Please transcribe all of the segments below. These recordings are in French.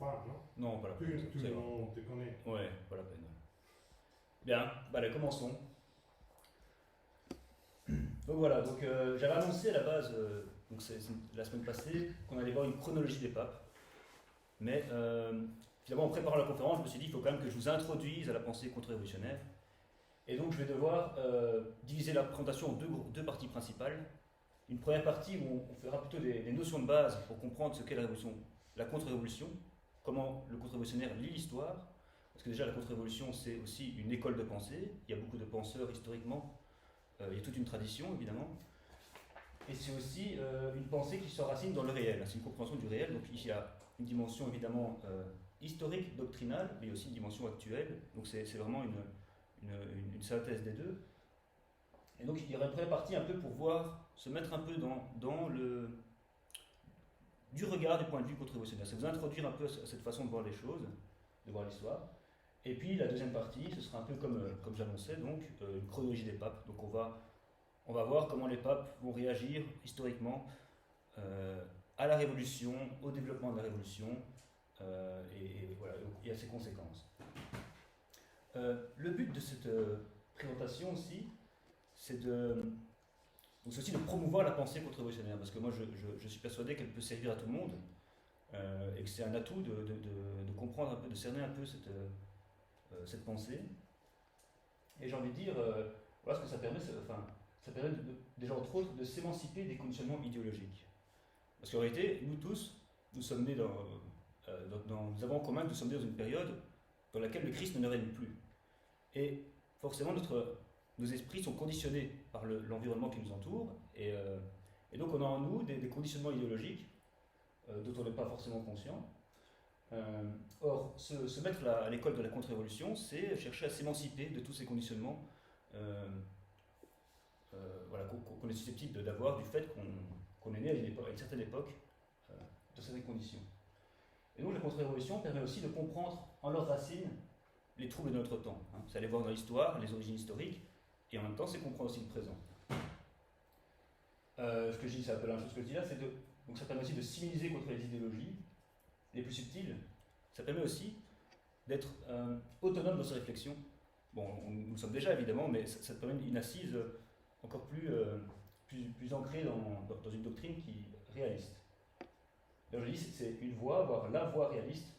voir, non? Non, pas la peine. On te connaît. Ouais, pas la peine. Bien, bah, allez, commençons. Donc voilà, j'avais annoncé à la base, la semaine passée, qu'on allait voir une chronologie des papes. Mais finalement, en préparant la conférence, je me suis dit qu'il faut quand même que je vous introduise à la pensée contre-révolutionnaire. Et donc, je vais devoir diviser la présentation en deux parties principales. Une première partie où on fera plutôt des notions de base pour comprendre ce qu'est la contre-révolution, comment le contre-révolutionnaire lit l'histoire. Parce que déjà, la contre-révolution, c'est aussi une école de pensée. Il y a beaucoup de penseurs historiquement. Il y a toute une tradition, évidemment. Et c'est aussi une pensée qui se racine dans le réel. C'est une compréhension du réel. Donc, il y a une dimension, évidemment, historique, doctrinale, mais aussi une dimension actuelle. Donc, c'est vraiment une synthèse des deux. Et donc, il y aura une première partie un peu pour se mettre un peu du regard du point de vue contre-révolutionnaire. C'est vous introduire un peu à cette façon de voir les choses, de voir l'histoire. Et puis la deuxième partie, ce sera un peu comme j'annonçais, donc une chronologie des papes. Donc on va voir comment les papes vont réagir historiquement à la Révolution, au développement de la Révolution, et voilà, et à ses conséquences. Le but de cette présentation aussi, c'est aussi de promouvoir la pensée contre-révolutionnaire, parce que moi je suis persuadé qu'elle peut servir à tout le monde, et que c'est un atout de comprendre un peu, de cerner un peu cette pensée. Et j'ai envie de dire, voilà ce que ça permet, ça permet déjà entre autres de s'émanciper des conditionnements idéologiques. Parce qu'en réalité, nous tous, nous sommes nés nous avons en commun que nous sommes nés dans une période dans laquelle le Christ ne règne plus. Et forcément, nos esprits sont conditionnés par l'environnement qui nous entoure, et donc on a en nous des conditionnements idéologiques dont on n'est pas forcément conscient. Or, se mettre à l'école de la contre-révolution, c'est chercher à s'émanciper de tous ces conditionnements voilà, qu'on est susceptible d'avoir du fait qu'on est né à une certaine époque, dans certaines conditions. Et donc la contre-révolution permet aussi de comprendre en leurs racines les troubles de notre temps. C'est aller voir dans l'histoire, les origines historiques, et en même temps c'est comprendre aussi le présent. Ce que je dis, c'est un peu la même chose que je dis là, donc ça permet aussi de s'immuniser contre les idéologies les plus subtiles. Ça permet aussi d'être autonome dans ses réflexions. Bon, nous le sommes déjà évidemment, mais ça permet une assise encore plus ancrée dans une doctrine qui est réaliste. Donc je dis, c'est une voie, voire la voie réaliste,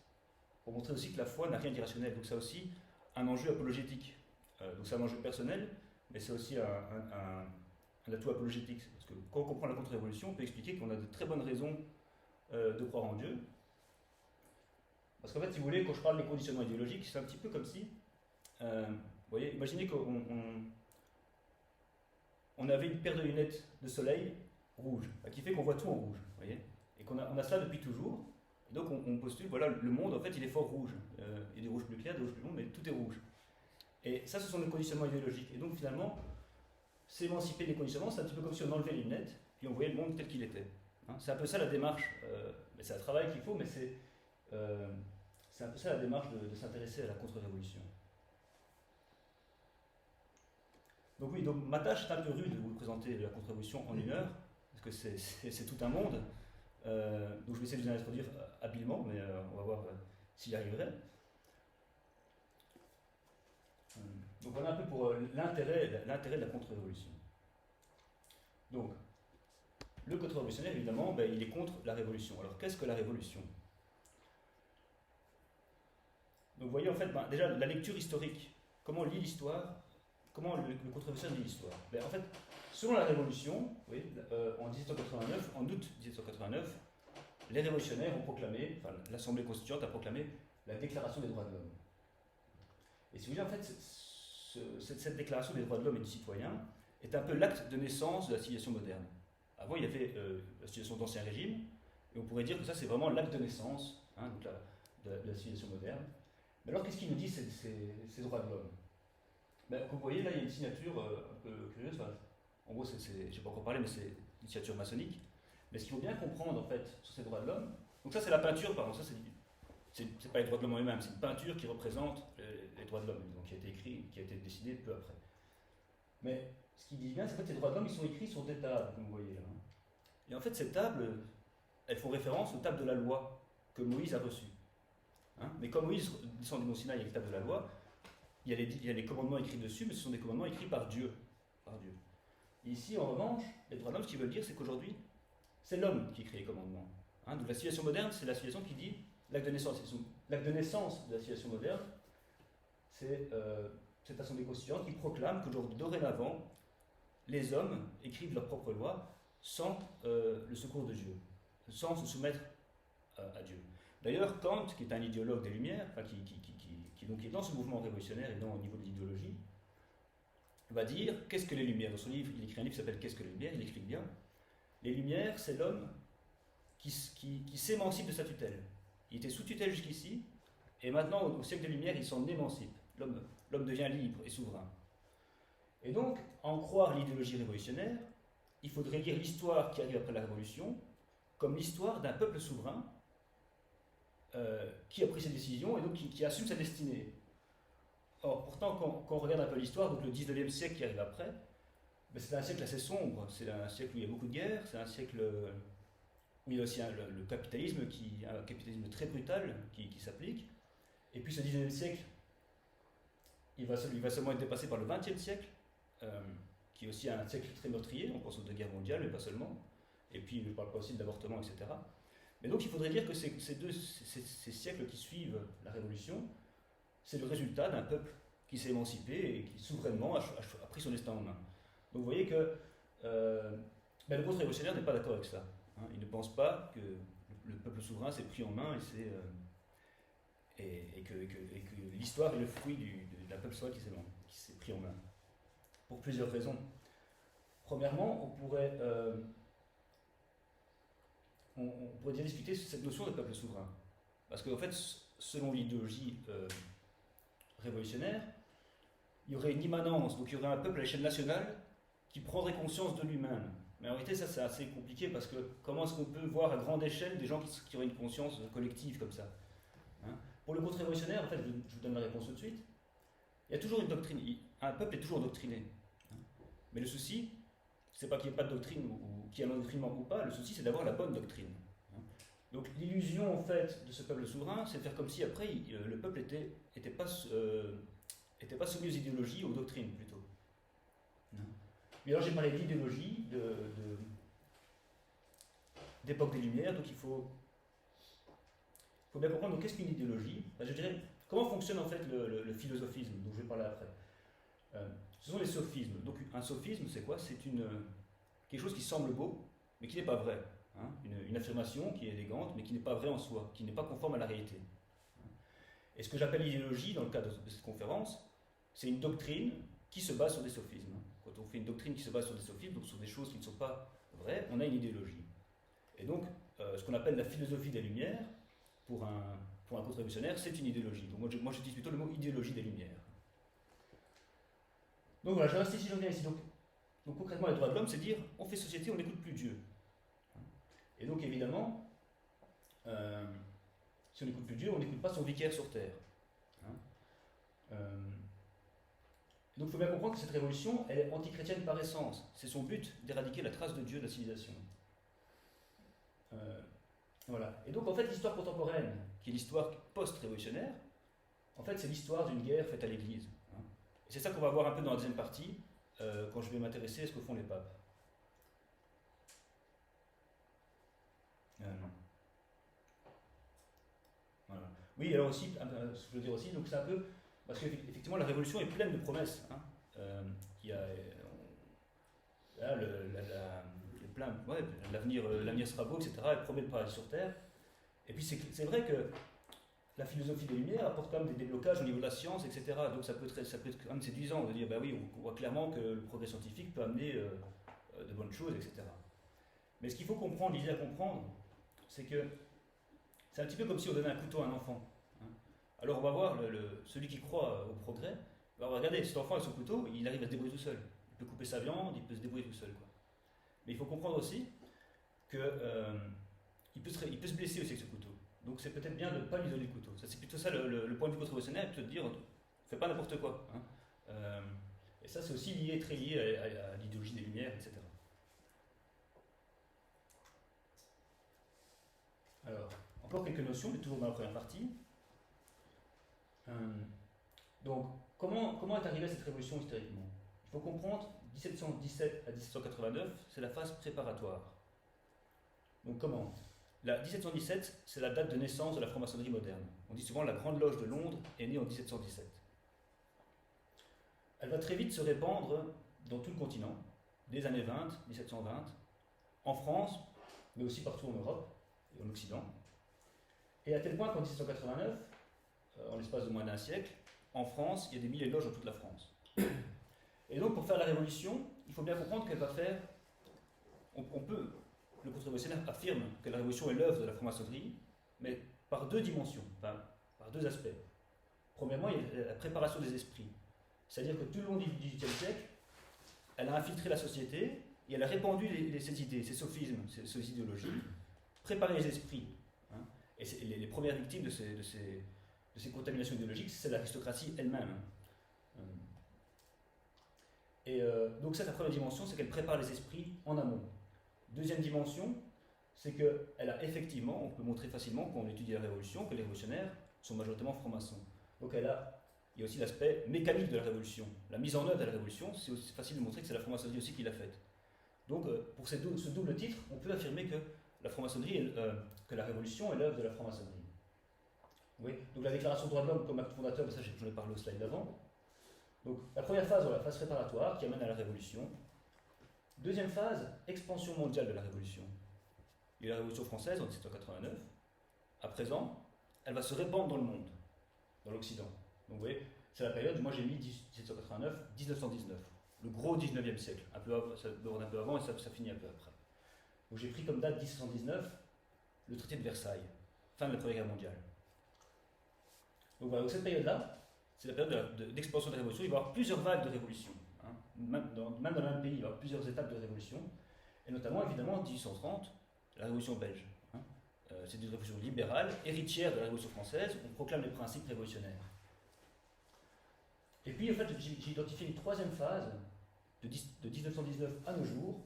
pour montrer aussi que la foi n'a rien d'irrationnel. Donc ça a aussi un enjeu apologétique. Donc c'est un enjeu personnel, mais c'est aussi un atout apologétique. Parce que quand on comprend la contre-révolution, on peut expliquer qu'on a de très bonnes raisons de croire en Dieu. Parce qu'en fait, si vous voulez, quand je parle des conditionnements idéologiques, c'est un petit peu comme si, vous voyez, imaginez qu'on avait une paire de lunettes de soleil rouge, qui fait qu'on voit tout en rouge, vous voyez, et qu'on a ça depuis toujours. Et donc on postule, voilà, le monde en fait il est fort rouge. Il y a des rouges plus clairs, des rouges plus longs, mais tout est rouge. Et ça, ce sont des conditionnements idéologiques. Et donc finalement, s'émanciper des conditionnements, c'est un petit peu comme si on enlevait les lunettes, puis on voyait le monde tel qu'il était. C'est un peu ça la démarche, mais c'est un travail qu'il faut, mais c'est un peu ça la démarche de s'intéresser à la contre-révolution. Donc oui, donc ma tâche est un peu rude de vous présenter la contre-révolution en 1 heure, parce que c'est tout un monde. Donc je vais essayer de vous en introduire habilement, mais on va voir s'il y arriverait. Donc voilà un peu pour l'intérêt de la contre-révolution. Donc, le contre-révolutionnaire, évidemment, il est contre la révolution. Alors qu'est-ce que la révolution? Donc vous voyez en fait, déjà la lecture historique, comment on lit l'histoire, comment le contre-révolutionnaire lit l'histoire. En fait, selon la Révolution, oui, en 1789, en août 1789, les révolutionnaires ont proclamé, enfin l'Assemblée constituante a proclamé la Déclaration des droits de l'homme. Et si vous voulez, en fait, cette Déclaration des droits de l'homme et du citoyen est un peu l'acte de naissance de la civilisation moderne. Avant, il y avait la civilisation d'Ancien Régime, et on pourrait dire que ça, c'est vraiment l'acte de naissance donc de la civilisation moderne. Mais alors, qu'est-ce qu'il nous dit ces droits de l'homme? Comme vous voyez, là, il y a une signature un peu curieuse. En gros, je n'ai pas encore parlé, mais c'est une signature maçonnique. Mais ce qu'il faut bien comprendre, en fait, sur ces droits de l'homme, donc ça, c'est la peinture, pardon, ça, c'est pas les droits de l'homme en eux-mêmes, c'est une peinture qui représente les droits de l'homme, donc qui a été écrit, qui a été décidée peu après. Mais ce qu'il dit bien, c'est que ces droits de l'homme, ils sont écrits sur des tables, comme vous voyez là. Et en fait, ces tables, elles font référence aux tables de la loi que Moïse a reçues. Hein. Mais quand Moïse descend du mont Sinaï avec les tables de la loi, il y a les commandements écrits dessus, mais ce sont des commandements écrits par Dieu. Par Dieu. Et ici, en revanche, les droits de l'homme, ce qu'ils veulent dire, c'est qu'aujourd'hui, c'est l'homme qui écrit les commandements. Hein. Donc la civilisation moderne, c'est la civilisation qui dit l'acte de naissance. L'acte de naissance de la civilisation moderne, c'est cette assemblée constituante qui proclame qu'aujourd'hui, dorénavant, les hommes écrivent leurs propres lois sans le secours de Dieu, sans se soumettre à Dieu. D'ailleurs, Kant, qui est un idéologue des Lumières, enfin, qui est dans ce mouvement révolutionnaire et dans au niveau de l'idéologie, va dire qu'est-ce que les Lumières. Dans son livre, il écrit un livre qui s'appelle Qu'est-ce que les Lumières, il explique bien. Les Lumières, c'est l'homme qui s'émancipe de sa tutelle. Il était sous tutelle jusqu'ici, et maintenant, au siècle des Lumières, il s'en émancipe. L'homme devient libre et souverain. Et donc, en croire l'idéologie révolutionnaire, il faudrait lire l'histoire qui arrive après la Révolution comme l'histoire d'un peuple souverain qui a pris ses décisions et donc qui assume sa destinée. Or, pourtant, quand on regarde un peu l'histoire, donc le 19e siècle qui arrive après, ben c'est un siècle assez sombre, c'est un siècle où il y a beaucoup de guerres, c'est un siècle où il y a aussi le capitalisme, un capitalisme très brutal qui s'applique. Et puis ce 19e siècle, il va seulement être dépassé par le 20e siècle, qui est aussi un siècle très meurtrier, on pense aux deux guerres mondiales, mais pas seulement. Et puis, je ne parle pas aussi de l'avortement, etc. Mais donc, il faudrait dire que ces siècles qui suivent la Révolution, c'est le résultat d'un peuple qui s'est émancipé et qui, souverainement, a pris son destin en main. Donc, vous voyez que le contre-révolutionnaire n'est pas d'accord avec ça. Hein. Il ne pense pas que le peuple souverain s'est pris en main et que l'histoire est le fruit d'un peuple souverain qui s'est pris en main. Pour plusieurs raisons. Premièrement, on pourrait déjà discuter sur cette notion de peuple souverain. Parce qu'en fait, selon l'idéologie révolutionnaire, il y aurait une immanence, donc il y aurait un peuple à l'échelle nationale qui prendrait conscience de lui-même. Mais en réalité, ça c'est assez compliqué parce que comment est-ce qu'on peut voir à grande échelle des gens qui auraient une conscience collective comme ça, hein. Pour le contre-révolutionnaire, en fait, je vous donne la réponse tout de suite. Il y a toujours une doctrine, un peuple est toujours doctriné. Hein. Mais le souci, c'est pas qu'il n'y ait pas de doctrine ou qu'il y ait un endoctrinement ou pas, le souci c'est d'avoir la bonne doctrine. Donc l'illusion en fait de ce peuple souverain, c'est de faire comme si après le peuple était pas soumis aux idéologies, aux doctrines plutôt. Mais alors j'ai parlé d'idéologie, d'époque des Lumières, donc il faut bien comprendre qu'est-ce qu'une idéologie. Enfin, je dirais comment fonctionne en fait le philosophisme, dont je vais parler après. Ce sont les sophismes. Donc un sophisme, c'est quoi? C'est quelque chose qui semble beau, mais qui n'est pas vrai. Hein, une affirmation qui est élégante, mais qui n'est pas vraie en soi, qui n'est pas conforme à la réalité. Et ce que j'appelle l'idéologie, dans le cadre de cette conférence, c'est une doctrine qui se base sur des sophismes. Quand on fait une doctrine qui se base sur des sophismes, donc sur des choses qui ne sont pas vraies, on a une idéologie. Et donc, ce qu'on appelle la philosophie des Lumières, pour un contre-révolutionnaire, c'est une idéologie. Donc moi j'utilise plutôt le mot idéologie des Lumières. Donc voilà, je reste ici, je reviens ici. Donc concrètement, les droits de l'homme, c'est dire, on fait société, on n'écoute plus Dieu. Et donc évidemment, si on n'écoute plus Dieu, on n'écoute pas son vicaire sur terre. Donc il faut bien comprendre que cette révolution, elle est antichrétienne par essence. C'est son but d'éradiquer la trace de Dieu de la civilisation. Voilà. Et donc en fait, l'histoire contemporaine, qui est l'histoire post-révolutionnaire, en fait c'est l'histoire d'une guerre faite à l'Église. Et c'est ça qu'on va voir un peu dans la deuxième partie, quand je vais m'intéresser à ce que font les papes. Voilà. Oui, alors aussi, ce que je veux dire aussi, donc c'est un peu, parce qu'effectivement la révolution est pleine de promesses. Hein. Il y a l'avenir sera beau, etc. Elle promet le paradis sur terre. Et puis c'est vrai que la philosophie des Lumières apporte quand même des déblocages au niveau de la science, etc. Donc ça peut être quand même séduisant de dire, bah oui, on voit clairement que le progrès scientifique peut amener de bonnes choses, etc. Mais ce qu'il faut comprendre, l'idée à comprendre, c'est que c'est un petit peu comme si on donnait un couteau à un enfant. Hein. Alors on va voir celui qui croit au progrès, on va regarder, cet enfant avec son couteau, il arrive à se débrouiller tout seul. Il peut couper sa viande, il peut se débrouiller tout seul, quoi. Mais il faut comprendre aussi qu'il peut se blesser aussi avec ce couteau. Donc c'est peut-être bien de ne pas lui donner le couteau. Ça, c'est plutôt ça le point de vue contre-révolutionnaire, plutôt de dire fais pas n'importe quoi. Hein. Et ça c'est aussi très lié à l'idéologie des Lumières, etc. Alors, encore quelques notions, mais toujours dans la première partie. Donc, comment est arrivée cette révolution historiquement? Il faut comprendre, 1717 à 1789, c'est la phase préparatoire. Donc comment? 1717, c'est la date de naissance de la franc-maçonnerie moderne. On dit souvent la Grande Loge de Londres est née en 1717. Elle va très vite se répandre dans tout le continent, dès les années 20, 1720, en France, mais aussi partout en Europe et en Occident. Et à tel point qu'en 1789, en l'espace de moins d'un siècle, en France, il y a des milliers de loges dans toute la France. Et donc, pour faire la révolution, il faut bien comprendre qu'elle va faire. Le contre-révolutionnaire affirme que la révolution est l'œuvre de la franc-maçonnerie, mais par deux dimensions, enfin, par deux aspects. Premièrement, il y a la préparation des esprits. C'est-à-dire que tout le long du XVIIIe siècle, elle a infiltré la société et elle a répandu ces idées, ces sophismes, ces idéologies, préparé les esprits. Hein. Et les premières victimes de ces contaminations idéologiques, c'est l'aristocratie elle-même. Donc ça, la première dimension, c'est qu'elle prépare les esprits en amont. Deuxième dimension, c'est qu'elle a effectivement, on peut montrer facilement quand on étudie la Révolution, que les révolutionnaires sont majoritairement francs-maçons. Donc il y a aussi l'aspect mécanique de la Révolution. La mise en œuvre de la Révolution, c'est aussi facile de montrer que c'est la franc-maçonnerie aussi qui l'a faite. Donc pour ce double titre, on peut affirmer que la franc-maçonnerie, que la Révolution est l'œuvre de la franc-maçonnerie. Oui. Donc la déclaration des droits de l'homme comme acte fondateur, ça j'en ai parlé au slide d'avant. Donc la première phase, la phase préparatoire qui amène à la Révolution. Deuxième phase, expansion mondiale de la Révolution. Il y a eu la Révolution française en 1789. À présent, elle va se répandre dans le monde, dans l'Occident. Donc vous voyez, c'est la période, moi j'ai mis 1789-1919, le gros 19e siècle. Ça déborde un peu avant et ça finit un peu après. Donc j'ai pris comme date 1719 le traité de Versailles, fin de la Première Guerre mondiale. Donc voilà, donc cette période-là, c'est la période d'expansion de la Révolution. Il va y avoir plusieurs vagues de révolution. Même dans le même pays, il y aura plusieurs étapes de révolution, et notamment, évidemment, en 1830, la révolution belge. C'est une révolution libérale, héritière de la révolution française, on proclame les principes révolutionnaires. Et puis, en fait, j'ai identifié une troisième phase, de 1919 à nos jours,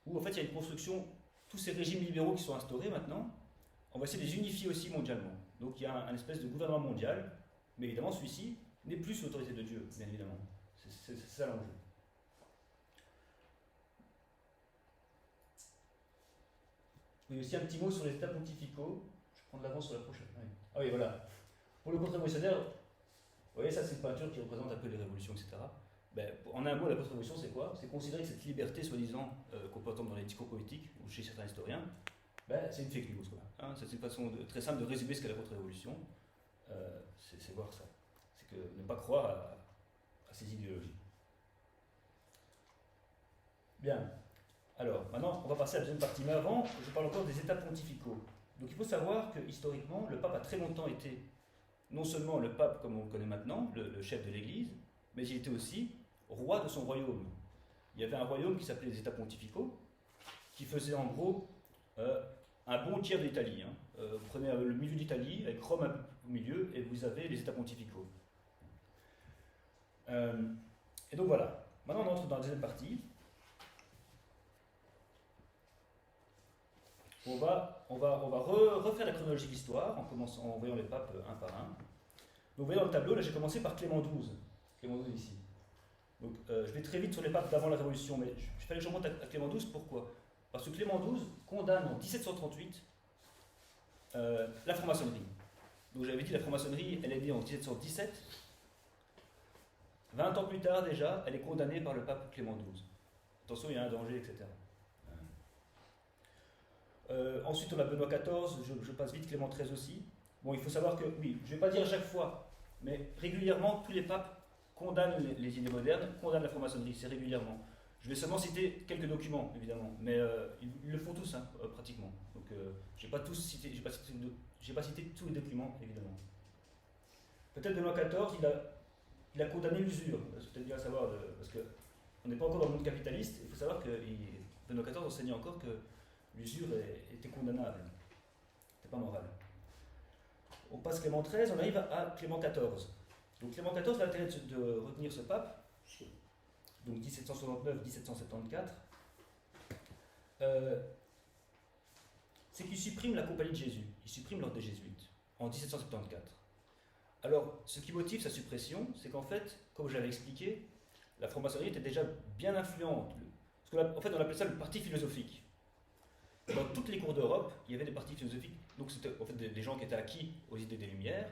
où, en fait, il y a une construction, tous ces régimes libéraux qui sont instaurés maintenant, on va essayer de les unifier aussi mondialement. Donc, il y a un espèce de gouvernement mondial, mais évidemment, celui-ci n'est plus sous l'autorité de Dieu, bien évidemment. C'est ça l'enjeu. Oui, aussi un petit mot sur les états pontificaux. Je vais prendre l'avance sur la prochaine. Oui. Ah oui, voilà. Pour le contre-révolutionnaire, vous voyez, ça c'est une peinture qui représente un peu les révolutions, etc. En un mot, la contre-révolution, c'est quoi? C'est considérer que cette liberté, soi-disant, qu'on peut entendre dans les discours politiques, ou chez certains historiens, c'est une fake news. C'est une façon très simple de résumer ce qu'est la contre-révolution. C'est voir ça. C'est que ne pas croire à ces idéologies. Bien. Alors, maintenant, on va passer à la deuxième partie. Mais avant, je parle encore des états pontificaux. Donc, il faut savoir que, historiquement, le pape a très longtemps été non seulement le pape, comme on le connaît maintenant, le chef de l'Église, mais il était aussi roi de son royaume. Il y avait un royaume qui s'appelait les états pontificaux, qui faisait en gros un bon tiers de l'Italie. Vous prenez le milieu d'Italie, avec Rome au milieu, et vous avez les états pontificaux. Et donc voilà. Maintenant, on entre dans la deuxième partie. On va refaire la chronologie de l'histoire en voyant les papes un par un. Donc vous voyez dans le tableau, là j'ai commencé par Clément XII. Clément XII ici. Donc je vais très vite sur les papes d'avant la Révolution, mais je fallait que je remonte à Clément XII. Pourquoi? Parce que Clément XII condamne en 1738 la franc-maçonnerie. Donc j'avais dit la franc-maçonnerie, elle est née en 1717. 20 ans plus tard déjà, elle est condamnée par le pape Clément XII. Attention, il y a un danger, etc. Ensuite, on a Benoît XIV, je passe vite, Clément XIII aussi. Bon, il faut savoir que, oui, je ne vais pas dire à chaque fois, mais régulièrement, tous les papes condamnent les idées modernes, condamnent la franc-maçonnerie, c'est régulièrement. Je vais seulement citer quelques documents, évidemment, mais ils le font tous, pratiquement. Donc, je n'ai pas cité tous les documents, évidemment. Peut-être Benoît XIV, il a condamné l'usure, c'est peut-être bien à savoir, parce qu'on n'est pas encore dans le monde capitaliste, il faut savoir que Benoît XIV enseignait encore que l'usure était condamnable, c'était pas moral. On passe Clément XIII, on arrive à Clément XIV. Donc Clément XIV, l'intérêt de retenir ce pape, donc 1769-1774, c'est qu'il supprime la compagnie de Jésus, il supprime l'ordre des Jésuites, en 1774. Alors, ce qui motive sa suppression, c'est qu'en fait, comme je l'avais expliqué, la franc-maçonnerie était déjà bien influente. En fait, on appelait ça le parti philosophique. Dans toutes les cours d'Europe, il y avait des partis philosophiques, donc c'était en fait des gens qui étaient acquis aux idées des Lumières.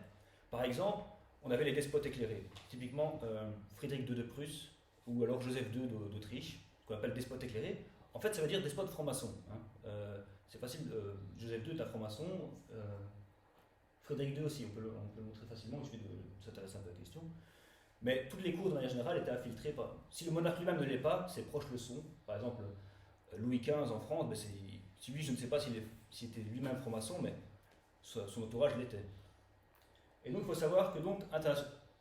Par exemple, on avait les despotes éclairés, typiquement Frédéric II de Prusse ou alors Joseph II d'Autriche, qu'on appelle despote éclairé. En fait, ça veut dire despote franc-maçon. Hein. C'est facile, Joseph II est un franc-maçon, Frédéric II aussi, on peut le montrer facilement, il suffit de s'intéresser un peu à la question. Mais toutes les cours, de manière générale, étaient infiltrées par. Si le monarque lui-même ne l'est pas, ses proches le sont. Par exemple, Louis XV en France, ben si lui, je ne sais pas s'il était lui-même franc-maçon, mais son entourage l'était. Et donc, il faut savoir que, donc,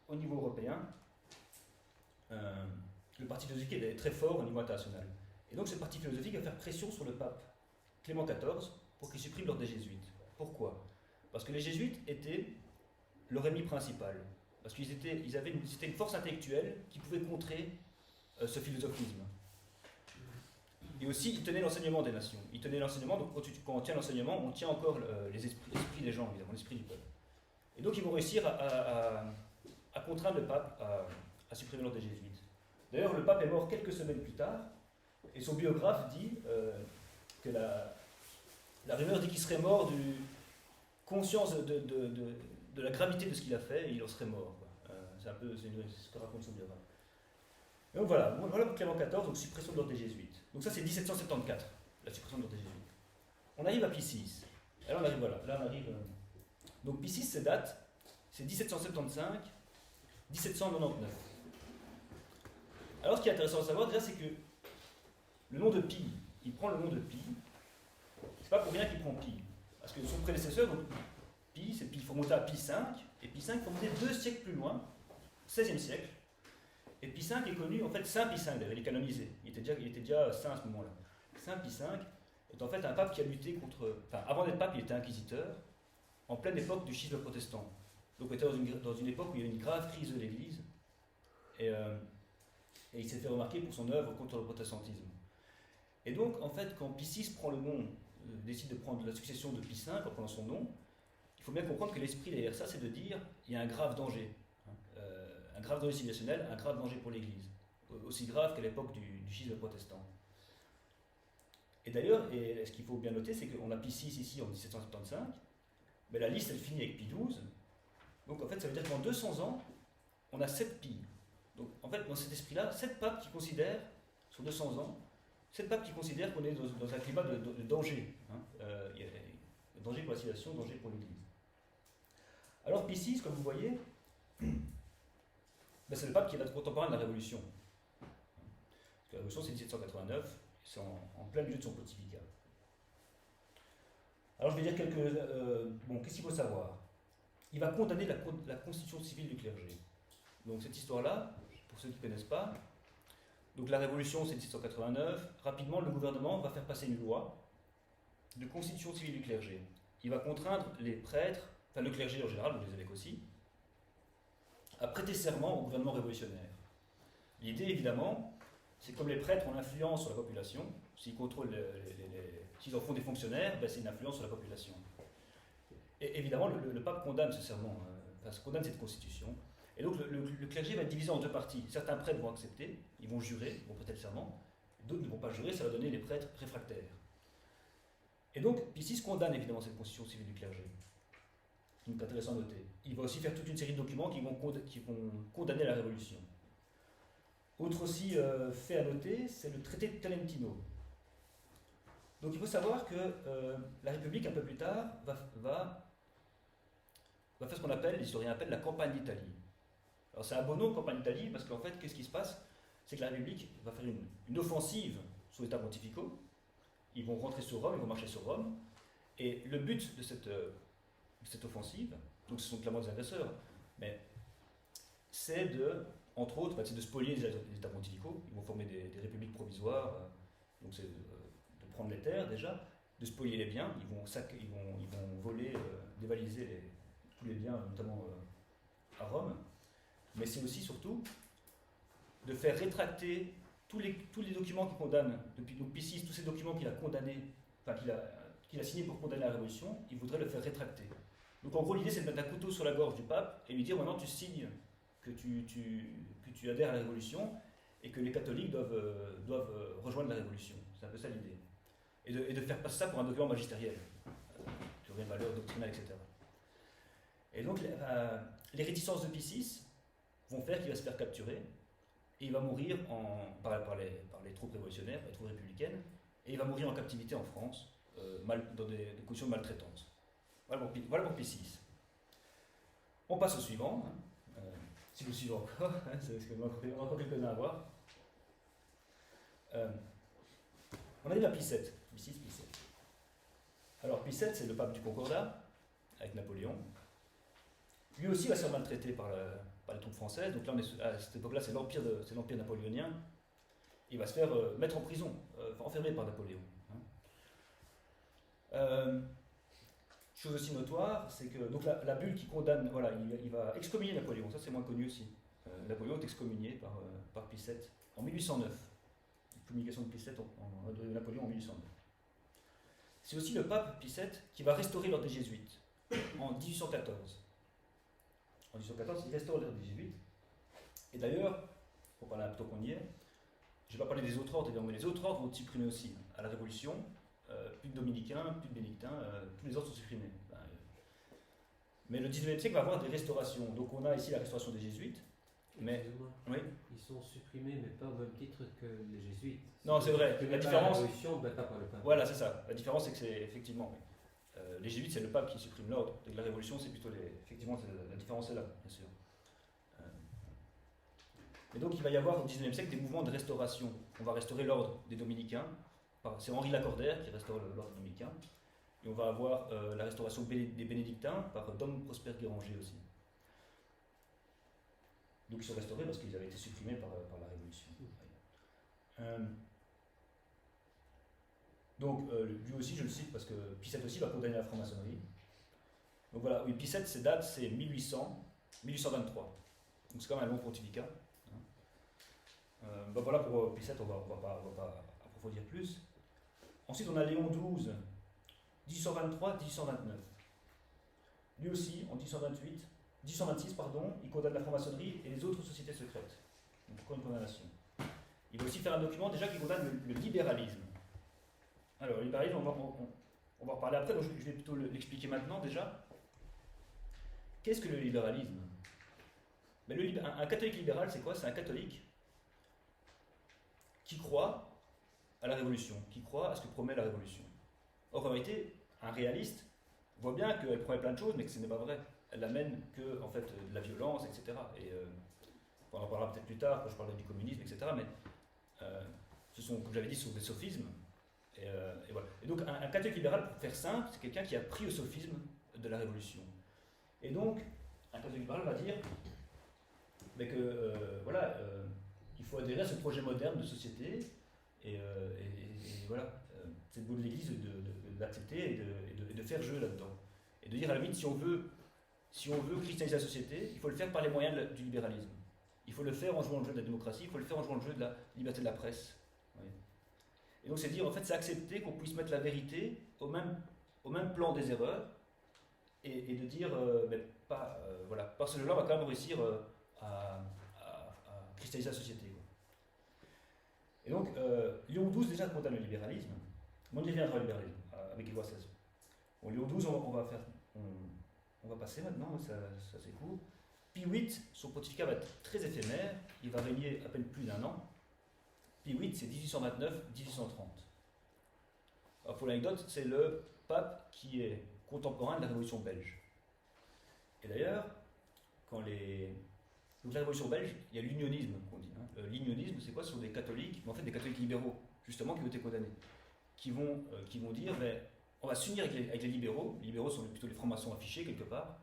au niveau européen, le parti philosophique est très fort au niveau international. Et donc, ce parti philosophique va faire pression sur le pape Clément XIV pour qu'il supprime l'ordre des jésuites. Pourquoi? Parce que les jésuites étaient leur ennemi principal. Parce c'était une force intellectuelle qui pouvait contrer ce philosophisme. Et aussi, ils tenaient l'enseignement des nations. Ils tenaient l'enseignement, donc quand on tient l'enseignement, on tient encore les esprits des gens, évidemment, l'esprit du peuple. Et donc, ils vont réussir à contraindre le pape à supprimer l'ordre des jésuites. D'ailleurs, le pape est mort quelques semaines plus tard, et son biographe dit que la rumeur dit qu'il serait mort du conscience de la gravité de ce qu'il a fait, et il en serait mort. C'est ce que raconte son biographe. Et donc voilà pour Clément XIV, donc suppression de l'ordre des jésuites. Donc ça c'est 1774, la suppression de l'ordre des jésuites. On arrive à Pie VI. Et là on arrive, donc Pie VI, ces dates, c'est 1775, 1799. Alors ce qui est intéressant à savoir déjà, c'est que le nom de Pie, il prend le nom de Pie, c'est pas pour rien qu'il prend Pie. Parce que son prédécesseur, donc, Pie, il faut monter à Pie V, et Pie V, il faut monter 2 siècles plus loin, 16e siècle. Et Pie V est connu, en fait, Saint Pie V, il est canonisé. Il était déjà saint à ce moment-là. Saint Pie V est en fait un pape qui a lutté contre. Enfin, avant d'être pape, il était inquisiteur, en pleine époque du schisme protestant. Donc, on était dans une époque où il y avait une grave crise de l'Église, et il s'est fait remarquer pour son œuvre contre le protestantisme. Et donc, en fait, quand Pie VI prend le nom, décide de prendre la succession de Pie V en prenant son nom, il faut bien comprendre que l'esprit derrière ça, c'est de dire il y a un grave danger. Un grave danger civilisationnel, un grave danger pour l'Église. Aussi grave qu'à l'époque du schisme protestant. Et d'ailleurs, ce qu'il faut bien noter, c'est qu'on a Pie VI ici en 1775, mais la liste, elle finit avec Pie XII. Donc en fait, ça veut dire qu'en 200 ans, on a 7 Pies. Donc en fait, dans cet esprit-là, 7 papes qui considèrent, sur 200 ans, 7 papes qui considèrent qu'on est dans un climat de danger. Il y a danger pour la civilisation, danger pour l'Église. Alors Pie VI, comme vous voyez, c'est le pape qui est contemporain de la Révolution. La Révolution, c'est 1789, c'est en plein milieu de son pontificat. Alors je vais dire qu'est-ce qu'il faut savoir? Il va condamner la constitution civile du clergé. Donc cette histoire-là, pour ceux qui ne connaissent pas, donc la Révolution, c'est 1789. Rapidement, le gouvernement va faire passer une loi de constitution civile du clergé. Il va contraindre les prêtres, enfin le clergé en général, vous les évêques aussi, à prêter serment au gouvernement révolutionnaire. L'idée, évidemment, c'est que comme les prêtres ont l'influence sur la population, s'ils contrôlent s'ils en font des fonctionnaires, c'est une influence sur la population. Et évidemment, le pape condamne ce serment, condamne cette constitution. Et donc le clergé va être divisé en 2 parties. Certains prêtres vont accepter, ils vont jurer, ils vont prêter le serment. D'autres ne vont pas jurer, ça va donner les prêtres réfractaires. Et donc Pie VI condamne évidemment cette constitution civile du clergé. Donc intéressant à noter. Il va aussi faire toute une série de documents qui vont condamner la Révolution. Autre aussi fait à noter, c'est le traité de Tolentino. Donc il faut savoir que la République, un peu plus tard, va faire ce qu'on appelle, les historiens appellent la campagne d'Italie. Alors c'est un beau nom, campagne d'Italie, parce qu'en fait, qu'est-ce qui se passe? C'est que la République va faire une offensive sur les États pontificaux. Ils vont rentrer sur Rome, ils vont marcher sur Rome. Et le but de cette offensive, donc ce sont clairement des agresseurs, mais c'est entre autres, c'est de spolier les États pontificaux. Ils vont former des républiques provisoires, donc c'est de prendre les terres déjà, de spolier les biens, ils vont voler, dévaliser tous les biens, notamment à Rome. Mais c'est aussi surtout de faire rétracter tous les documents qui condamnent, depuis Pie VI, tous ces documents qu'il a condamnés, qu'il a signés pour condamner la Révolution, il voudrait le faire rétracter. Donc Donc en gros, l'idée c'est de mettre un couteau sur la gorge du pape et lui dire maintenant tu signes que tu adhères à la Révolution et que les catholiques doivent rejoindre la Révolution. C'est un peu ça l'idée. Et de faire passer ça pour un document magistériel, qui aurait une valeur doctrinale, etc. Et donc les réticences de Pie VI vont faire qu'il va se faire capturer et il va mourir par les troupes révolutionnaires, les troupes républicaines, et il va mourir en captivité en France, dans des conditions de maltraitance. Voilà pour Pie VI. On passe au suivant, hein. Si vous suivez encore, hein, parce qu'on a encore quelques-uns à voir. On arrive à Pie VII. Pie VI, Pie VII. Alors Pie VII, c'est le pape du Concordat, avec Napoléon. Lui aussi va se faire maltraiter par les troupes françaises. Donc là, à cette époque-là, c'est l'empire napoléonien. Il va se faire mettre en prison, enfermé par Napoléon. Hein. Chose aussi notoire, c'est que donc la bulle qui condamne, voilà, il va excommunier Napoléon. Ça, c'est moins connu aussi. Napoléon est excommunié par Pie VII en 1809. Communication de Pie VII de Napoléon en 1809. C'est aussi le pape Pie VII qui va restaurer l'ordre des Jésuites en 1814. En 1814, il restaure l'ordre des Jésuites. Et d'ailleurs, pour parler un peu qu'on y est, je ne vais pas parler des autres ordres, mais les autres ordres vont être supprimés aussi. À la Révolution, plus de dominicains, plus de bénédictins, tous les ordres sont supprimés. Mais le 19e siècle va avoir des restaurations. Donc on a ici la restauration des Jésuites. Mais, oui. Ils sont supprimés, mais pas au même titre que les jésuites. Non, c'est vrai. La différence. Pas par le pape. Voilà, c'est ça. La différence, c'est que c'est effectivement. Les jésuites, c'est le pape qui supprime l'ordre. Et la révolution, c'est plutôt les. Effectivement, la différence est là, bien sûr. Et donc, il va y avoir au XIXe siècle des mouvements de restauration. On va restaurer l'ordre des dominicains. C'est Henri Lacordaire qui restaure l'ordre dominicain. Et on va avoir la restauration des bénédictins par Dom Prosper Guéranger aussi. Donc ils sont restaurés parce qu'ils avaient été supprimés par la Révolution. Donc lui aussi, je le cite parce que Pie VII aussi va condamner la franc-maçonnerie. Donc voilà, oui, Pie VII, ses dates, c'est 1823. Donc c'est quand même un long pontificat. Voilà pour Pie VII, on va pas approfondir plus. Ensuite, on a Léon XII, 1823-1829. Lui aussi, en 1826, il condamne la franc-maçonnerie et les autres sociétés secrètes. Donc encore une condamnation. Il va aussi faire un document déjà qui condamne le libéralisme. Alors, le libéralisme, on va en reparler après, donc je vais plutôt l'expliquer maintenant déjà. Qu'est-ce que le libéralisme? Un catholique libéral, c'est quoi? C'est un catholique qui croit à la révolution, qui croit à ce que promet la révolution. Or, en réalité, un réaliste voit bien qu'elle promet plein de choses, mais que ce n'est pas vrai. Elle n'amène que en fait, de la violence, etc. Et on en parlera peut-être plus tard quand je parlerai du communisme, etc. Mais ce sont, comme j'avais dit, ce sont des sophismes. Et voilà. Et donc un catholique libéral, pour faire simple, c'est quelqu'un qui a pris au sophisme de la Révolution. Et donc, un catholique libéral va dire que il faut adhérer à ce projet moderne de société. Et voilà, c'est le bout de l'Église d'accepter et de faire jeu là-dedans. Et de dire à la limite, si on veut christianiser la société, il faut le faire par les moyens du libéralisme. Il faut le faire en jouant le jeu de la démocratie, il faut le faire en jouant le jeu de la liberté de la presse. Oui. Et donc c'est dire, en fait, c'est accepter qu'on puisse mettre la vérité au même plan des erreurs et de dire, par ce jeu-là, on va quand même réussir à christianiser la société. Quoi. Et donc, Léon XII déjà condamne le libéralisme, mais on y reviendra au libéralisme, avec Édouard XVI. Bon, Léon XII, on va passer maintenant, ça c'est court. Pie VIII, son pontificat va être très éphémère, il va régner à peine plus d'un an. Pie VIII, c'est 1829-1830. Alors pour l'anecdote, c'est le pape qui est contemporain de la Révolution belge. Et d'ailleurs, donc la Révolution belge, il y a l'unionisme qu'on dit. Hein. L'unionisme, c'est quoi? Ce sont des catholiques, mais en fait des catholiques libéraux, justement, qui ont été condamnés, qui vont dire, on va s'unir avec les libéraux. Les libéraux sont plutôt les francs-maçons affichés quelque part.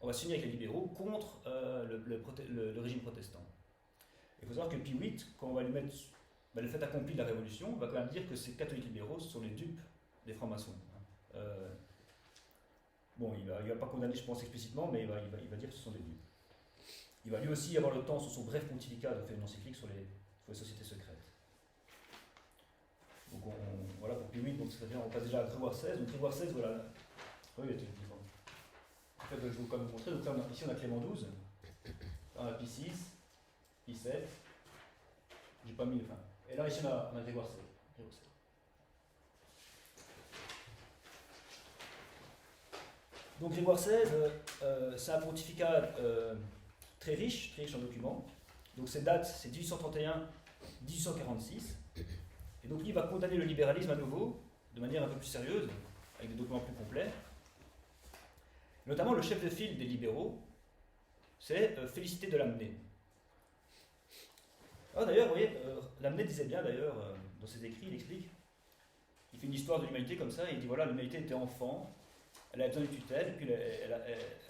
On va s'unir avec les libéraux contre le régime protestant. Il faut savoir que Pie VIII, quand on va lui mettre le fait accompli de la Révolution, on va quand même dire que ces catholiques libéraux sont les dupes des francs-maçons. Il va pas condamner, je pense, explicitement, mais il va dire que ce sont des dupes. Il va lui aussi avoir le temps, sur son bref pontificat, de faire une encyclique sur les sociétés secrètes. Donc voilà pour Pie VIII, donc c'est-à-dire on passe déjà à Grégoire XVI. Donc Grégoire XVI, voilà. Oui, En fait, je vais quand même vous montrer. Donc là, ici, on a Clément XII. Là, on a Pie VI, Pie VII. J'ai pas mis. Enfin. Et là, ici, on a Grégoire XVI. Donc Grégoire XVI, c'est un pontificat très riche en documents. Donc ses dates, c'est 1831-1846. Et donc lui, il va condamner le libéralisme à nouveau, de manière un peu plus sérieuse, avec des documents plus complets. Notamment, le chef de file des libéraux, c'est Félicité de Lamennais. D'ailleurs, vous voyez, Lamennais disait bien, d'ailleurs, dans ses écrits, il explique, il fait une histoire de l'humanité comme ça, et il dit, voilà, l'humanité était enfant, elle a besoin de tutelle, puis elle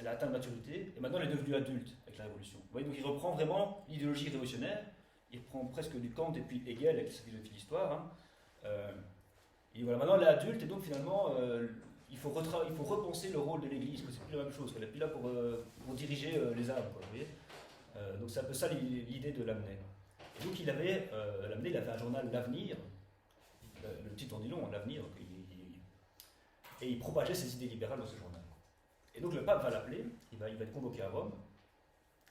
a atteint la maturité, et maintenant elle est devenue adulte avec la Révolution. Vous voyez, donc il reprend vraiment l'idéologie révolutionnaire, il reprend presque du Kant et puis Hegel avec sa philosophie de l'histoire. Hein. Et voilà, maintenant elle est adulte, et donc finalement, il faut repenser le rôle de l'Église, que c'est plus la même chose, qu'elle n'est plus là pour diriger les âmes, quoi, vous voyez. Donc c'est un peu ça l'idée de Lamennais. Et donc Lamennais, il avait un journal, L'Avenir, le titre en dit long, hein, L'Avenir, et il propageait ses idées libérales dans ce journal. Et donc le pape va l'appeler, il va être convoqué à Rome,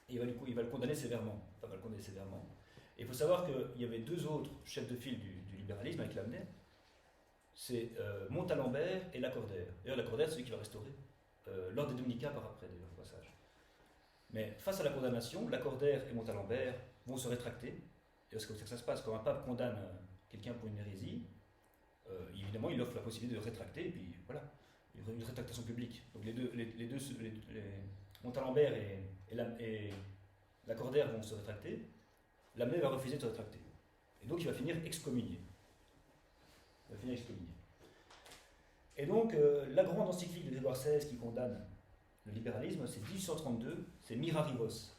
et il va le condamner sévèrement. Enfin, va le condamner sévèrement. Et il faut savoir qu'il y avait deux autres chefs de file du libéralisme avec Lamennais, c'est Montalembert et Lacordaire. D'ailleurs, Lacordaire, c'est celui qui va restaurer l'ordre des Dominicains par après, d'ailleurs, au passage. Mais face à la condamnation, Lacordaire et Montalembert vont se rétracter. Et c'est comme ça que ça se passe. Quand un pape condamne quelqu'un pour une hérésie, évidemment, il offre la possibilité de rétracter, et puis voilà, une rétractation publique. Donc les deux Montalembert et Lacordaire vont se rétracter, Lamennais va refuser de se rétracter. Et donc il va finir excommunié. Et donc, la grande encyclique de Grégoire XVI qui condamne le libéralisme, c'est 1832, c'est Mirarivos.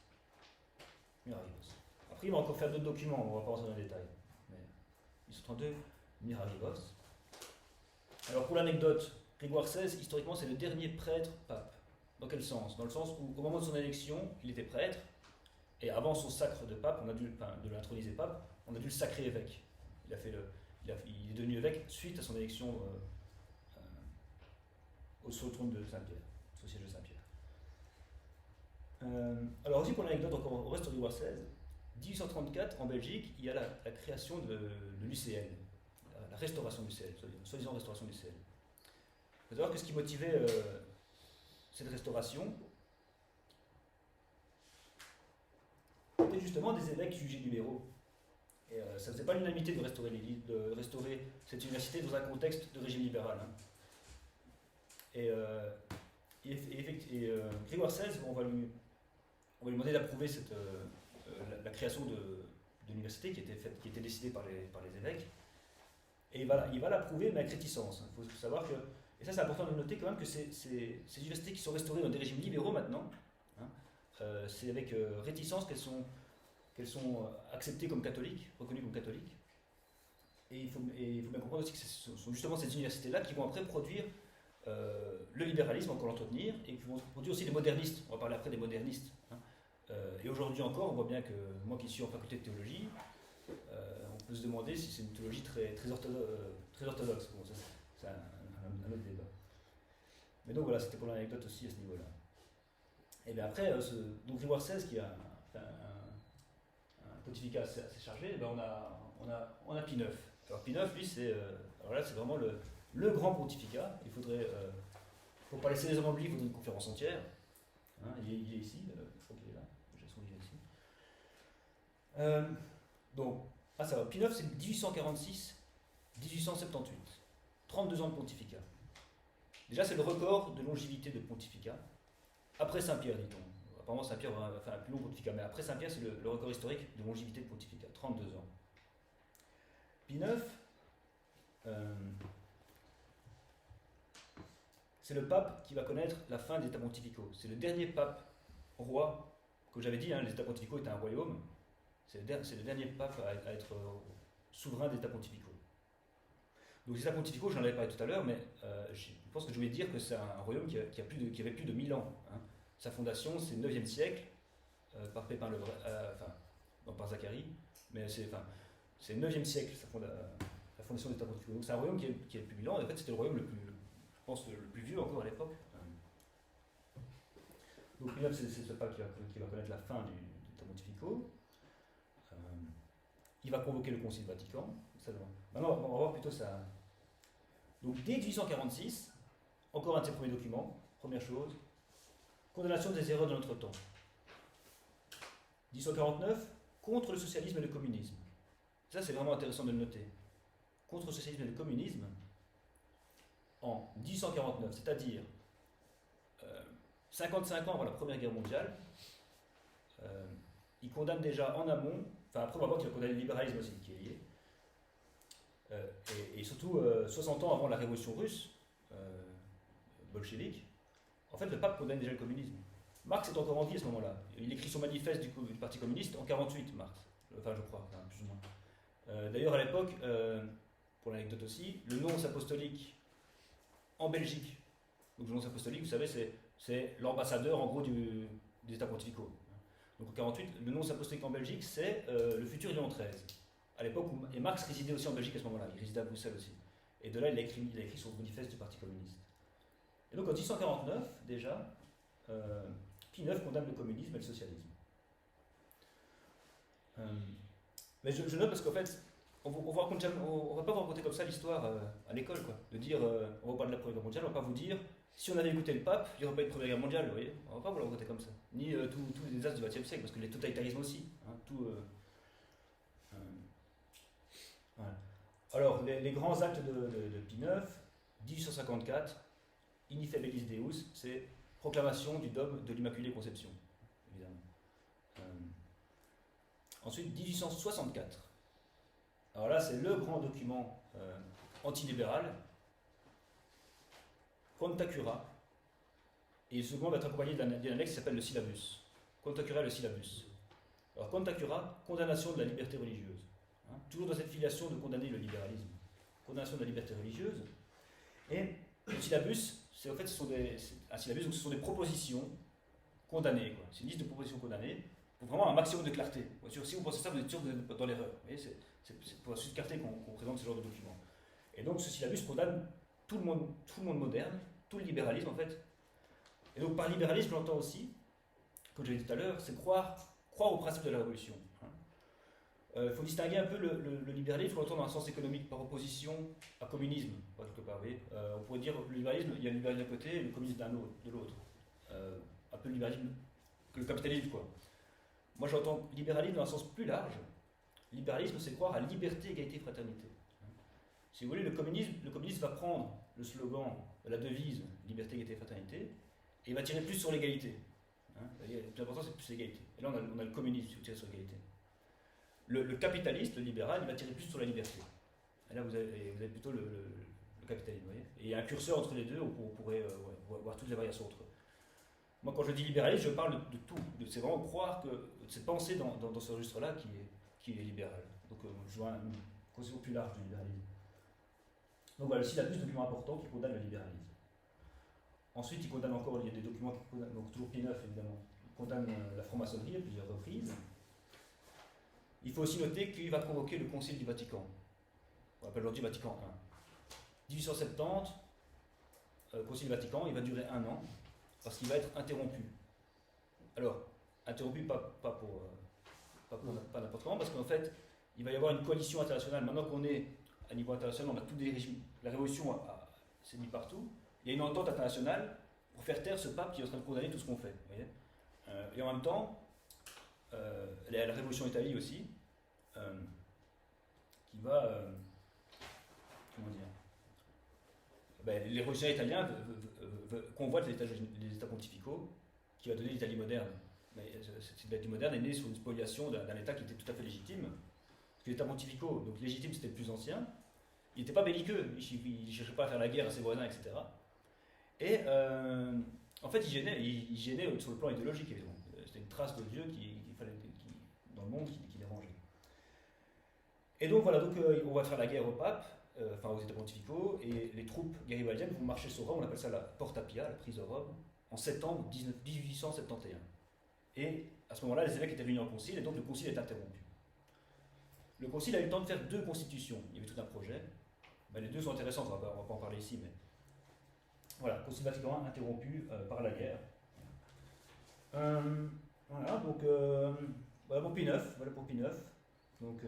Après, il va encore faire d'autres documents, on ne va pas rentrer dans les détails. Mais 1832, Mirarivos. Alors pour l'anecdote, Grégoire XVI, historiquement, c'est le dernier prêtre pape. Dans quel sens? Dans le sens où, au moment de son élection, il était prêtre, et avant son sacre de pape, de l'introniser pape, on a dû le sacrer évêque. Il est devenu évêque suite à son élection au trône de Saint-Pierre, au siège de Saint-Pierre. Alors aussi pour l'anecdote, encore au reste de Grégoire XVI, 1834, en Belgique, il y a la création de l'UCL. La restauration du CL, soi-disant restauration du CL. Il faut savoir que ce qui motivait cette restauration, c'était justement des évêques jugés libéraux. Et ça ne faisait pas l'unanimité de restaurer cette université dans un contexte de régime libéral. Hein. Et Grégoire XVI, on va lui demander d'approuver la création de l'université qui était décidée par les évêques. Et il va l'approuver, mais avec réticence. Il faut savoir que, et ça c'est important de noter quand même, que ces universités qui sont restaurées dans des régimes libéraux maintenant, hein, c'est avec réticence qu'elles sont acceptées comme catholiques, reconnues comme catholiques. Et il faut bien comprendre aussi que ce sont justement ces universités-là qui vont après produire le libéralisme, encore l'entretenir, et qui vont produire aussi des modernistes. On va parler après des modernistes. Hein. Et aujourd'hui encore, on voit bien que moi qui suis en faculté de théologie, on peut se demander si c'est une théologie très orthodoxe. Bon, ça, c'est un autre débat. Mais donc voilà, c'était pour l'anecdote aussi à ce niveau-là. Et bien après, donc Grégoire XVI, qui a un pontificat assez chargé, ben on a Pie IX. Alors Pie IX, lui, c'est vraiment le grand pontificat. Il faudrait, pour pas laisser les hommes oubliés, il faudrait une conférence entière. Hein, il est ici, je crois qu'il est là, j'ai son livre ici. Donc, ça va. Pie IX, c'est 1846-1878. 32 ans de pontificat. Déjà, c'est le record de longévité de pontificat. Après Saint-Pierre, dit-on. Apparemment, Saint-Pierre va faire un plus long pontificat, mais après Saint-Pierre, c'est le record historique de longévité de pontificat. 32 ans. Pie IX, c'est le pape qui va connaître la fin des états pontificaux. C'est le dernier pape roi, que j'avais dit, hein, les états pontificaux étaient un royaume. C'est le dernier pape à être souverain des états pontificaux. Donc les états pontificaux, j'en avais parlé tout à l'heure, mais je pense que je voulais dire que c'est un royaume qui avait plus de 1000 ans. Hein. Sa fondation, c'est le 9e siècle, par Pépin le Vrai, non, par Zacharie, mais c'est le 9e siècle, la fondation des états pontificaux. Donc c'est un royaume qui a plus de 1000 ans, et en fait c'était le royaume le plus vieux encore à l'époque. Pie IX, c'est ce pape qui va connaître la fin du État pontificaux. Il va convoquer le Concile Vatican. Maintenant, on va voir plutôt ça. Donc, dès 1846, encore un de ses premiers documents, première chose, condamnation des erreurs de notre temps. 1849, contre le socialisme et le communisme. Ça, c'est vraiment intéressant de le noter. Contre le socialisme et le communisme, en 1849, c'est-à-dire 55 ans avant la Première Guerre mondiale, il condamne déjà en amont, enfin après on va voir qu'il a condamné le libéralisme aussi, qui est lié, et surtout 60 ans avant la révolution russe, bolchevique, en fait le pape condamne déjà le communisme. Marx est encore en vie à ce moment-là. Il écrit son manifeste du Parti communiste en 48, Marx. Enfin, je crois, enfin, plus ou moins. D'ailleurs, à l'époque, pour l'anecdote aussi, le nonce apostolique en Belgique, donc le nonce apostolique, vous savez, c'est l'ambassadeur en gros des États pontificaux. Donc en 48, le nonce apostolique en Belgique, c'est le futur Léon XIII. À l'époque et Marx résidait aussi en Belgique à ce moment-là, il résidait à Bruxelles aussi. Et de là, il a écrit son manifeste du Parti communiste. Et donc en 1849, déjà, Pie IX condamne le communisme et le socialisme. Mais je note parce qu'en fait, on va pas vous raconter comme ça l'histoire à l'école, quoi. De dire, on va parler de la Première Guerre mondiale, on va pas vous dire, si on avait écouté le pape, il n'y aurait pas eu de Première Guerre mondiale, vous voyez. On va pas vous la raconter comme ça. Ni tous les désastres du XXe siècle, parce que les totalitarismes aussi. Hein, voilà. Alors, les grands actes de Pie IX, 1854, Ineffabilis Deus, c'est proclamation du dogme de l'Immaculée Conception, évidemment. Ensuite, 1864. Alors là, c'est le grand document antilibéral, Quanta Cura, et ce document va être accompagné d'une annexe qui s'appelle le syllabus. Quanta Cura et le syllabus. Alors, Quanta Cura, condamnation de la liberté religieuse. Hein, toujours dans cette filiation de condamner le libéralisme. Condamnation de la liberté religieuse. Et le syllabus, c'est en fait, un syllabus, donc ce sont des propositions condamnées. C'est une liste de propositions condamnées pour vraiment un maximum de clarté. Si vous pensez ça, vous êtes sûr que vous êtes dans l'erreur. C'est pour la suite de clarté qu'on présente ce genre de document. Et donc ce syllabus condamne tout le monde moderne, tout le libéralisme en fait. Et donc par libéralisme, j'entends aussi, comme je l'ai dit tout à l'heure, c'est croire au principe de la révolution. Il faut distinguer un peu le libéralisme, il faut l'entendre dans un sens économique, par opposition à communisme, quelque part. On pourrait dire le libéralisme, il y a le libéralisme d'un côté et le communisme de l'autre. Un peu le libéralisme que le capitalisme, quoi. Moi j'entends libéralisme dans un sens plus large. Libéralisme, c'est croire à liberté, égalité, fraternité. Si vous voulez, le communisme va prendre le slogan, la devise liberté, égalité, fraternité, et il va tirer plus sur l'égalité. Le plus important, c'est plus l'égalité. Et là, on a le communisme qui tire sur l'égalité. Le capitaliste, le libéral, il va tirer plus sur la liberté. Et là, vous avez plutôt le capitalisme. Vous voyez, et il y a un curseur entre les deux, où on pourrait voir toutes les variations entre eux. Moi, quand je dis libéralisme, je parle de tout. C'est vraiment croire que c'est penser dans ce registre-là qui est libéral. Donc, je vois une conception plus large du libéralisme. Donc voilà, le syllabus, document important qui condamne le libéralisme. Ensuite, il condamne encore, il y a des documents qui condamnent, donc toujours Pie IX évidemment, il condamne la franc-maçonnerie à plusieurs reprises. Il faut aussi noter qu'il va convoquer le Concile du Vatican. On appelle aujourd'hui Vatican I. 1870, Concile du Vatican, il va durer 1 an, parce qu'il va être interrompu. Alors, interrompu pas n'importe comment, parce qu'en fait, il va y avoir une coalition internationale. Maintenant qu'on est à niveau international, on a tous des régimes. La révolution s'est mise partout. Il y a une entente internationale pour faire taire ce pape qui est en train de condamner tout ce qu'on fait. Vous voyez, et en même temps, la révolution Italie aussi, qui va... comment dire, les révolutionnaires italiens convoitent les États pontificaux qui va donner l'Italie moderne. Mais cette Italie moderne est née sur une spoliation d'un État qui était tout à fait légitime. Parce que l'État pontificaux, donc légitime, c'était le plus ancien. Il n'était pas belliqueux, il ne cherchait pas à faire la guerre à ses voisins, etc. Et en fait, il gênait sur le plan idéologique, évidemment. C'était une trace de Dieu dans le monde qui dérangeait. Et donc voilà, on va faire la guerre au pape, aux États pontificaux, et les troupes garibaldiennes vont marcher sur Rome, on appelle ça la Porta Pia, la prise de Rome, en septembre 1871. Et à ce moment-là, les évêques étaient réunis en concile, et donc le concile est interrompu. Le concile a eu le temps de faire 2 constitutions, il y avait tout un projet. Les 2 sont intéressantes, on va pas en parler ici, mais voilà, Concile Vatican I interrompu par la guerre. Voilà, donc voilà pour Pie IX. Voilà pour Pie IX. Donc,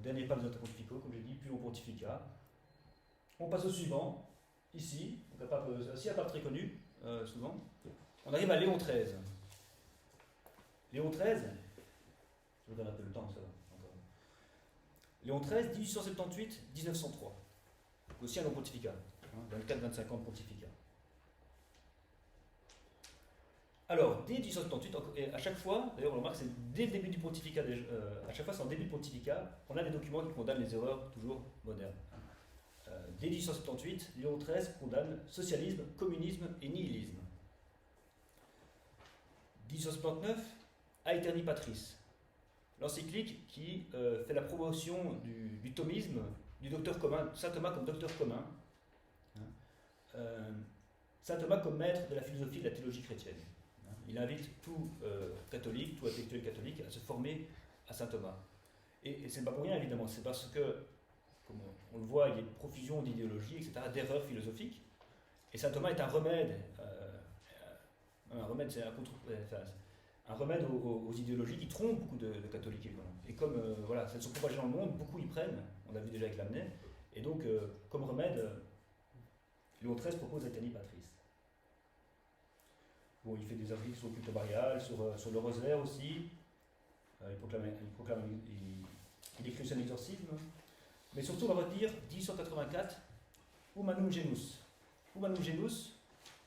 dernier pape des autres pontificaux, comme j'ai dit, puis au pontificat. On passe au suivant, ici, donc aussi un pape très connu, souvent. On arrive à Léon XIII. Léon XIII, je vous donne un peu le temps, ça va. Encore. Léon XIII, 1878-1903. Aussi un long pontificat, 24-25 ans de pontificat. Alors, dès 1878, et à chaque fois, d'ailleurs on remarque, c'est dès le début du pontificat, à chaque fois c'est en début du pontificat, on a des documents qui condamnent les erreurs toujours modernes. Dès 1878, Léon XIII condamne socialisme, communisme et nihilisme. 1879, Aeterni Patris, l'encyclique qui fait la promotion du thomisme, du docteur commun, Saint Thomas comme docteur commun, Saint Thomas comme maître de la philosophie et de la théologie chrétienne. Il invite tout catholique, tout intellectuel catholique à se former à Saint Thomas. Et ce n'est pas pour rien évidemment, c'est parce que, comme on le voit, il y a une profusion d'idéologies, etc., d'erreurs philosophiques. Et Saint Thomas est un remède, c'est un remède aux idéologies qui trompent beaucoup de catholiques évidemment. Et comme voilà, elles sont propagées dans le monde, beaucoup y prennent, on l'a vu déjà avec Lamennais, et donc comme remède, Léon XIII propose Aeterni Patris. Bon, il fait des articles sur le culte marial, sur le rosaire aussi, il écrit aussi un exorcisme, mais surtout on va retenir 1884, Humanum Genus. Humanum Genus,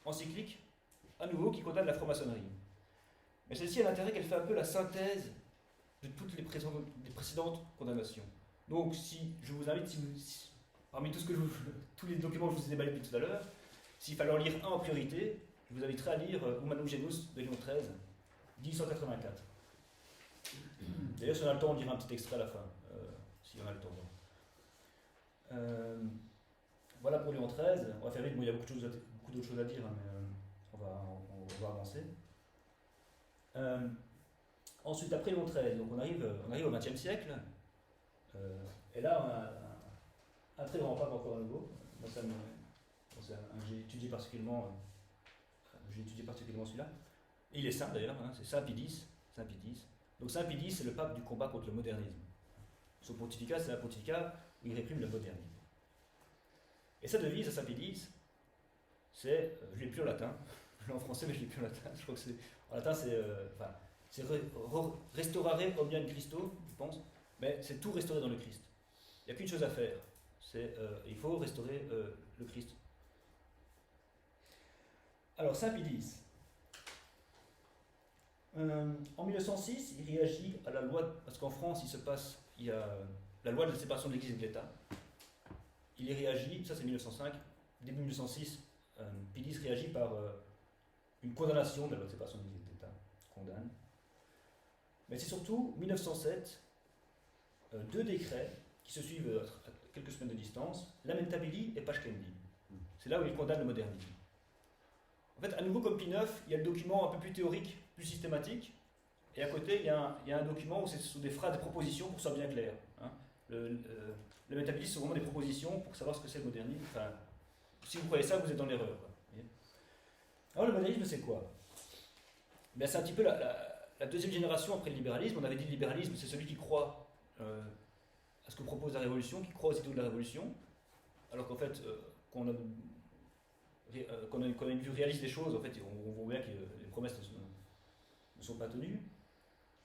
encyclique, à nouveau, qui condamne la franc-maçonnerie. Mais celle-ci a l'intérêt qu'elle fait un peu la synthèse de toutes les précédentes condamnations. Donc, si je vous invite, parmi tous les documents que je vous ai déballés depuis tout à l'heure, s'il fallait en lire un en priorité, je vous inviterai à lire Humanum Genus de Léon XIII, 1884. D'ailleurs, si on a le temps, on dira un petit extrait à la fin, si on a le temps. Voilà pour Léon XIII. On va faire vite, bon, il y a beaucoup d'autres choses à dire, hein, mais on va avancer. Ensuite, après Léon XIII, donc on arrive au XXe siècle, et là, on a un très grand pape encore à nouveau. Moi, j'ai étudié particulièrement celui-là. Et il est saint d'ailleurs, hein, c'est Saint Pie X. Donc Saint Pie X, c'est le pape du combat contre le modernisme. Son pontificat, c'est un pontificat où il réprime le modernisme. Et sa devise à Saint Pie X, c'est, je ne l'ai plus en latin, je l'ai en français mais je ne l'ai plus en latin, je crois que en latin c'est restaurare omnia in Christo, je pense, mais c'est tout restaurer dans le Christ. Il n'y a qu'une chose à faire, il faut restaurer le Christ. Alors, Saint Pie X, en 1906, il réagit à la loi, parce qu'en France, il y a la loi de la séparation de l'Église et de l'État. Il y réagit, ça c'est 1905, début 1906, Pie X réagit par une condamnation de la loi de séparation de l'Église et de l'État, condamne. Mais c'est surtout 1907, deux décrets qui se suivent à quelques semaines de distance, Lamentabili et Pachkendi. C'est là où il condamne le modernisme. En fait, à nouveau comme Pie IX, il y a le document un peu plus théorique, plus systématique, et à côté, il y a un document où ce sont des phrases, des propositions pour que ce soit bien clair. Hein. Le métaphysique, c'est vraiment des propositions pour savoir ce que c'est le modernisme. Enfin, si vous croyez ça, vous êtes dans l'erreur. Alors le modernisme, c'est quoi? Ben, c'est un petit peu la deuxième génération après le libéralisme. On avait dit le libéralisme, c'est celui qui croit à ce que propose la Révolution, qui croit aux idéaux de la Révolution, alors qu'en fait, qu'on a une vue réaliste des choses, en fait, on voit bien que les promesses ne sont pas tenues,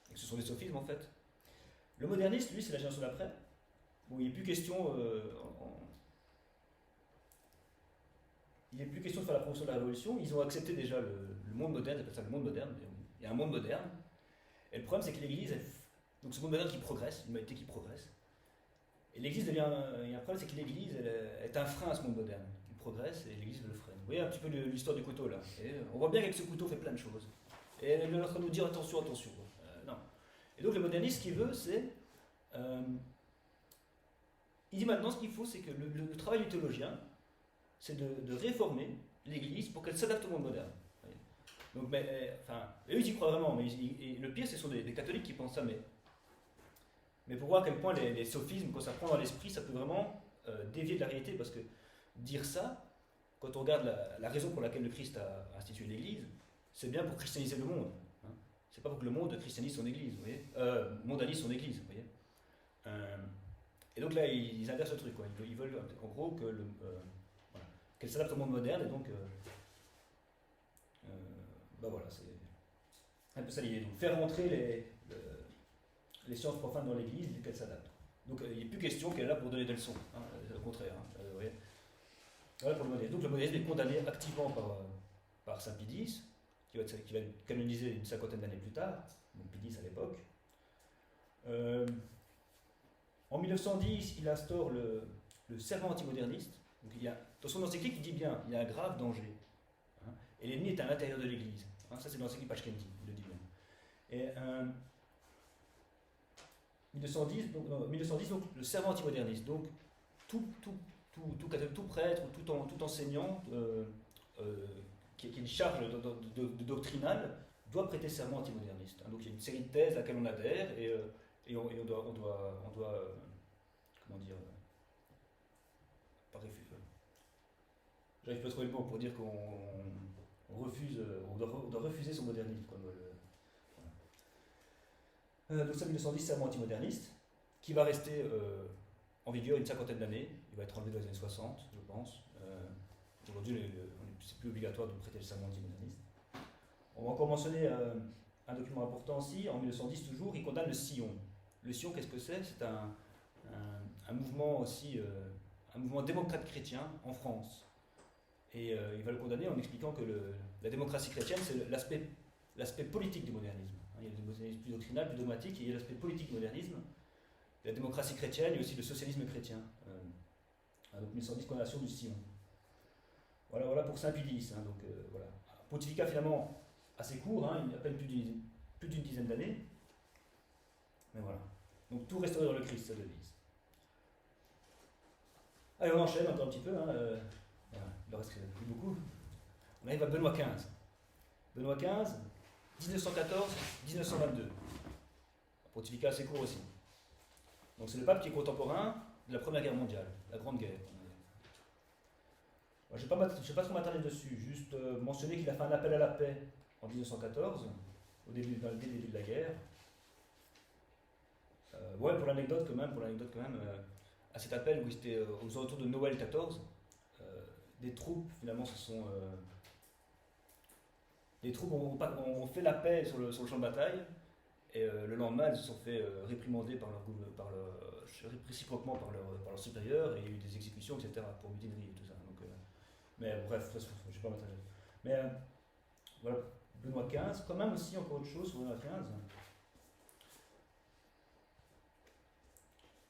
et que ce sont des sophismes en fait. Le moderniste, lui, c'est la génération d'après, où il n'est plus question de faire la promotion de la Révolution. Ils ont accepté déjà le monde moderne, ils appellent ça le monde moderne, il y a un monde moderne, et le problème c'est que l'Église, donc ce monde moderne qui progresse, l'humanité qui progresse, et l'Église devient, il y a un problème, c'est que l'Église est un frein à ce monde moderne. Il progresse et l'Église le freine. Vous voyez un petit peu l'histoire du couteau là. Et on voit bien qu'avec ce couteau, on fait plein de choses. Et elle est en train de nous dire attention. Non. Et donc le moderniste, ce qu'il veut, c'est... il dit maintenant ce qu'il faut, c'est que le travail du théologien, c'est de réformer l'Église pour qu'elle s'adapte au monde moderne. Donc, eux ils y croient vraiment, mais le pire, ce sont des catholiques qui pensent ça, mais pour voir à quel point les sophismes, quand ça prend dans l'esprit, ça peut vraiment dévier de la réalité, parce que dire ça, quand on regarde la raison pour laquelle le Christ a institué l'Église, c'est bien pour christianiser le monde. Hein. C'est pas pour que le monde christianise son église, vous voyez, mondialise son église, vous voyez. Et donc là, ils inversent le truc, quoi. Ils veulent en gros que voilà, qu'elle s'adapte au monde moderne, et donc, voilà, c'est un peu ça l'idée. Donc faire rentrer les sciences profanes dans l'église, et qu'elles s'adaptent. Donc il n'est plus question qu'elle est là pour donner des leçons, hein, au contraire. Hein, vous voyez. Voilà pour le modélisme. Donc le modélisme est condamné activement par Saint Pie X, qui va être canonisé une cinquantaine d'années plus tard, donc Pie X à l'époque. En 1910, il instaure le serment antimoderniste. Donc dans son encyclique, il dit bien il y a un grave danger. Hein, et l'ennemi est à l'intérieur de l'Église. Hein, ça, c'est dans l'encyclique Pachkenti, il le dit bien. Et 1910, donc, le serment antimoderniste. Donc, tout prêtre, tout enseignant qui a une charge de doctrinale doit prêter serment antimoderniste. Hein, donc, il y a une série de thèses à laquelle on adhère et on doit comment dire, pas refuser. J'arrive pas à trouver le mot pour dire qu'on refuse, on doit refuser son modernisme. Voilà. Donc ça, 1910, serment antimoderniste, qui va rester en vigueur une cinquantaine d'années. Il va être enlevé dans les années 60, je pense. Aujourd'hui, c'est plus obligatoire de prêter le serment antimoderniste. On va encore mentionner un document important aussi. En 1910 toujours, il condamne le Sillon. Le Sillon, qu'est-ce que c'est? C'est un mouvement aussi, un mouvement démocrate chrétien en France. Et il va le condamner en expliquant que la démocratie chrétienne, c'est l'aspect politique du modernisme. Il y a le modernisme plus doctrinal, plus dogmatique, et il y a l'aspect politique du modernisme. La démocratie chrétienne et aussi le socialisme chrétien. Donc 1910, condamnation du Sillon. Voilà pour Saint Pie X. Hein, donc voilà. Pontificat finalement assez court, hein, il y a à peine plus d'une dizaine d'années. Mais voilà. Donc tout restauré dans le Christ, sa devise. Allez, on enchaîne encore un petit peu. Hein, voilà. Il en reste plus beaucoup. On arrive à Benoît XV. Benoît XV, 1914-1922. Pontificat assez court aussi. Donc c'est le pape qui est contemporain de la Première Guerre mondiale, la Grande Guerre. Je ne vais pas trop m'attarder dessus, juste mentionner qu'il a fait un appel à la paix en 1914, dès le début de la guerre. Ouais, pour l'anecdote quand même, à cet appel où c'était aux alentours de Noël 14, des troupes finalement les troupes ont fait la paix sur le champ de bataille, et le lendemain elles se sont fait réprimander réciproquement par leur supérieur, et il y a eu des exécutions, etc. pour mutinerie et tout ça. Donc, mais bref, je ne vais pas m'attarder. Mais voilà, Benoît XV, quand même aussi encore autre chose sur Benoît XV.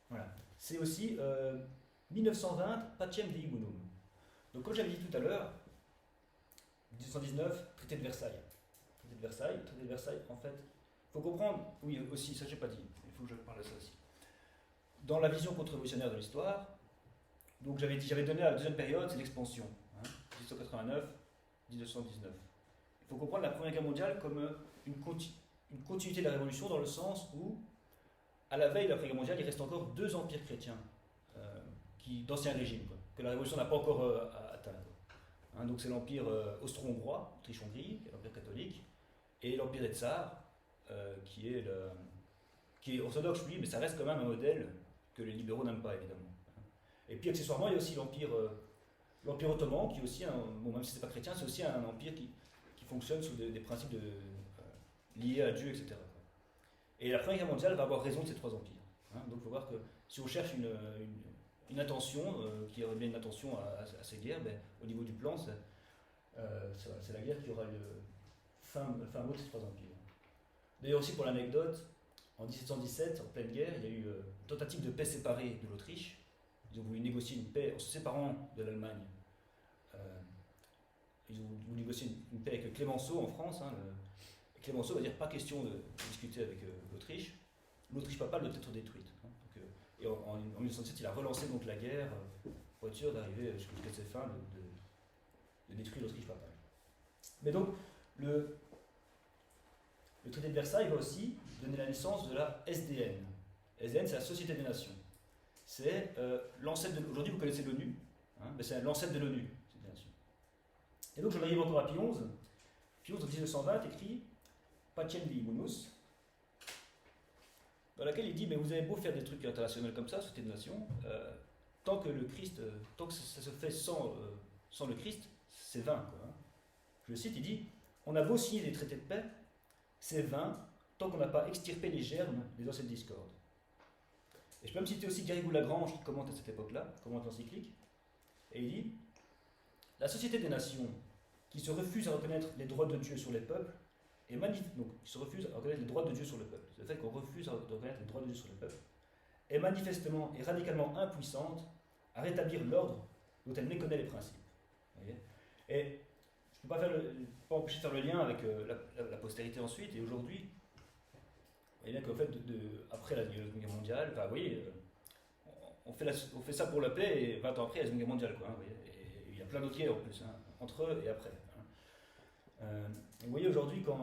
Voilà. C'est aussi 1920, Pacem Dei Bonum. Donc, comme j'avais dit tout à l'heure, 1919, traité de Versailles. Traité de Versailles, en fait, il faut comprendre, oui, aussi, ça j'ai pas dit, il faut que je parle de ça aussi. Dans la vision contre-révolutionnaire de l'histoire, donc j'avais donné la deuxième période, c'est l'expansion, hein, 1889-1919. Il faut comprendre la Première Guerre mondiale comme une continuité de la Révolution, dans le sens où, à la veille de la Première Guerre mondiale, il reste encore deux empires chrétiens, d'ancien régime, quoi, que la Révolution n'a pas encore atteint. Hein, donc c'est l'empire austro-hongrois, Autriche-Hongrie, qui est l'empire catholique, et l'empire des Tsars, qui est orthodoxe, lui, mais ça reste quand même un modèle que les libéraux n'aiment pas, évidemment. Et puis accessoirement, il y a aussi l'empire ottoman, qui est aussi, bon, même si c'est pas chrétien, c'est aussi un empire qui fonctionne sous des principes liés à Dieu, etc. Et la Première Guerre mondiale va avoir raison de ces trois empires. Hein, donc il faut voir que si on cherche une intention, qui aurait bien une intention à ces guerres, ben, au niveau du plan, c'est la guerre qui aura le fin mot de ces trois empires. D'ailleurs aussi pour l'anecdote, en 1717, en pleine guerre, il y a eu une tentative de paix séparée de l'Autriche. Ils ont voulu négocier une paix en se séparant de l'Allemagne. Ils ont voulu négocier une paix avec Clémenceau en France. Hein, Clémenceau va dire pas question de discuter avec l'Autriche. L'Autriche papale doit être détruite. Hein, donc, et en 1917, il a relancé donc la guerre pour être sûr d'arriver jusqu'à ses fins de détruire l'Autriche papale. Mais donc, le traité de Versailles va aussi donner la naissance de la SDN. SDN, c'est la Société des Nations. C'est l'ancêtre de... Aujourd'hui, vous connaissez l'ONU, hein, mais c'est l'ancêtre de l'ONU, cette nation. Et donc, je vais arriver encore à Pie XI. Pie XI, en 1920, écrit Pacem Vimunus, dans laquelle il dit, mais vous avez beau faire des trucs internationaux comme ça, Société des Nations, tant que le Christ, tant que ça se fait sans le Christ, c'est vain, quoi, hein. Je le cite, il dit, on a beau signer des traités de paix, c'est vain tant qu'on n'a pas extirpé les germes des anciennes discordes. Et je peux me citer aussi Garrigou-Lagrange qui commente à cette époque-là, commente l'encyclique, et il dit, la Société des Nations qui se refuse à reconnaître les droits de Dieu sur les peuples, donc qui se refuse à reconnaître les droits de Dieu sur le peuple, le fait qu'on refuse à reconnaître les droits de Dieu sur le peuple, est manifestement et radicalement impuissante à rétablir l'ordre dont elle méconnaît les principes. Vous voyez, et je ne peux pas empêcher de faire le lien avec la postérité ensuite, et aujourd'hui, vous voyez bien qu'en fait, après la Deuxième Guerre mondiale, enfin, vous voyez, on fait ça pour la paix, et 20 ans après, il y a la Deuxième Guerre mondiale, quoi, hein, vous voyez, et il y a plein d'autres guerres en plus, hein, entre eux et après. Hein. Vous voyez aujourd'hui, par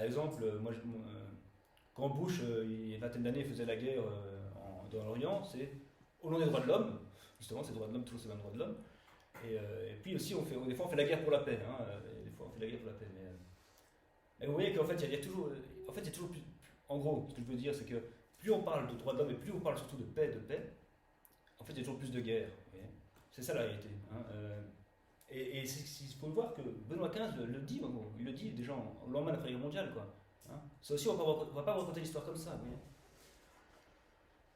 exemple, quand Bush, il y a une vingtaine d'années, faisait la guerre dans l'Orient, c'est au nom des droits de l'homme, justement, ces droits de l'homme, toujours ces mêmes droits de l'homme. Et puis aussi, des fois, on fait la guerre pour la paix. Hein, des fois, on fait la guerre pour la paix. Mais vous voyez qu'en fait, il y a toujours plus. En gros, ce que je veux dire, c'est que plus on parle de droits de l'homme et plus on parle surtout de paix, en fait, il y a toujours plus de guerres. C'est ça la réalité. Hein, et il faut le voir que Benoît XV le dit, il le dit déjà au lendemain de la Première Guerre mondiale. Quoi. Hein. Ça aussi, on ne va pas raconter l'histoire comme ça.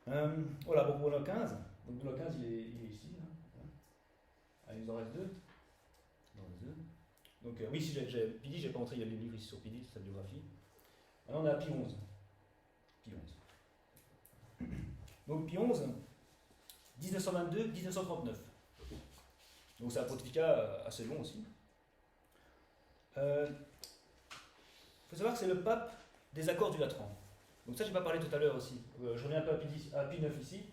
Voilà, bon, Benoît XV. Donc Benoît XV, il est ici. Hein. Ah, il nous en reste deux. Donc oui, si Pidi, j'ai pas montré, il y a des livres ici sur Pidi, sa biographie. Maintenant, on est à Pie XI. Donc Pie XI, 1922-1939. Donc c'est un pontificat assez long aussi. Il faut savoir que c'est le pape des accords du Latran. Donc ça, je n'ai pas parlé tout à l'heure aussi. Je reviens un peu à Pie IX ici.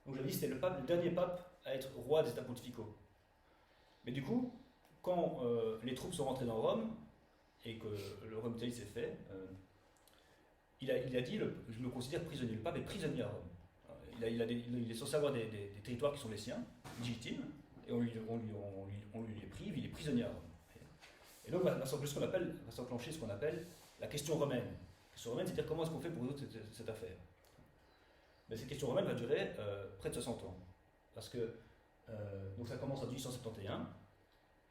Donc j'avais dit que c'était le dernier pape à être roi des États pontificaux. Mais du coup, quand les troupes sont rentrées dans Rome et que le Rome d'Italie s'est fait, il a dit, je me considère prisonnier. Le pape est prisonnier à Rome. Il est censé avoir des territoires qui sont les siens, légitimes, et on lui les prive, il est prisonnier à Rome. Et donc va s'enclencher ce qu'on appelle la question romaine. La question romaine, c'est-à-dire comment est-ce qu'on fait pour résoudre cette affaire. Mais cette question romaine va durer près de 60 ans. Parce que, donc ça commence en 1871,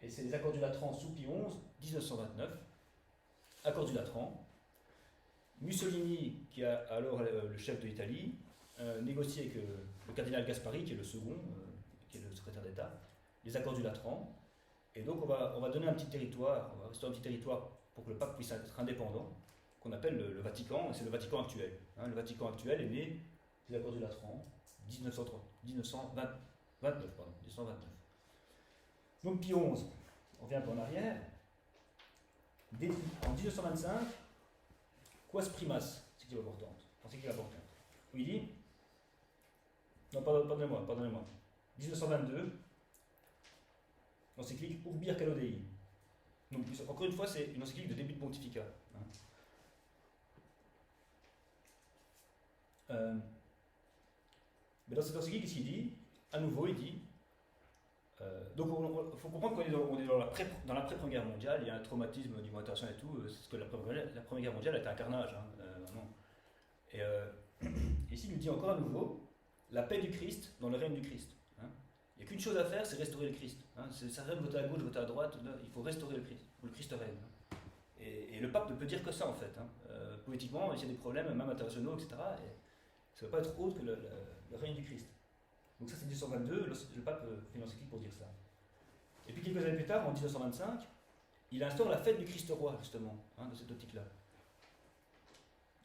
et c'est les accords du Latran sous Pie XI, 1929, accords du Latran. Mussolini, qui est alors le chef de l'Italie, négocie avec le cardinal Gaspari, qui est le second, qui est le secrétaire d'État, les accords du Latran. Et donc on va donner un petit territoire, on va restaurer un petit territoire pour que le pape puisse être indépendant, qu'on appelle le Vatican, et c'est le Vatican actuel. Hein, le Vatican actuel est né des accords du Latran, 1929. Donc Pie XI, on revient un peu en arrière, en 1925, Quas primas, c'est qui est importante. Où il dit, non, pardonnez-moi, 1922, l'encyclique Urbi Arcano Dei. Donc, encore une fois, c'est une encyclique de début de pontificat. Hein. Mais dans cette encyclique, qu'est-ce qu'il dit? À nouveau, il dit. Donc, il faut comprendre qu'on est dans l'après-première guerre mondiale, il y a un traumatisme du monde international et tout, parce que la première guerre mondiale était un carnage. Hein, vraiment. Et ici, il nous dit encore à nouveau la paix du Christ dans le règne du Christ. Hein. Il n'y a qu'une chose à faire, c'est restaurer le Christ. Hein. Ça règne voter à gauche, voter à droite, il faut restaurer le Christ, ou le Christ règne. Hein. Et le pape ne peut dire que ça en fait. Hein. Politiquement, il y a des problèmes, même internationaux, etc. Et ça ne va pas être autre que le règne du Christ. Donc ça c'est 1922, le pape fait une encyclique pour dire ça. Et puis quelques années plus tard, en 1925, il instaure la fête du Christ roi, justement, hein, de cette optique-là.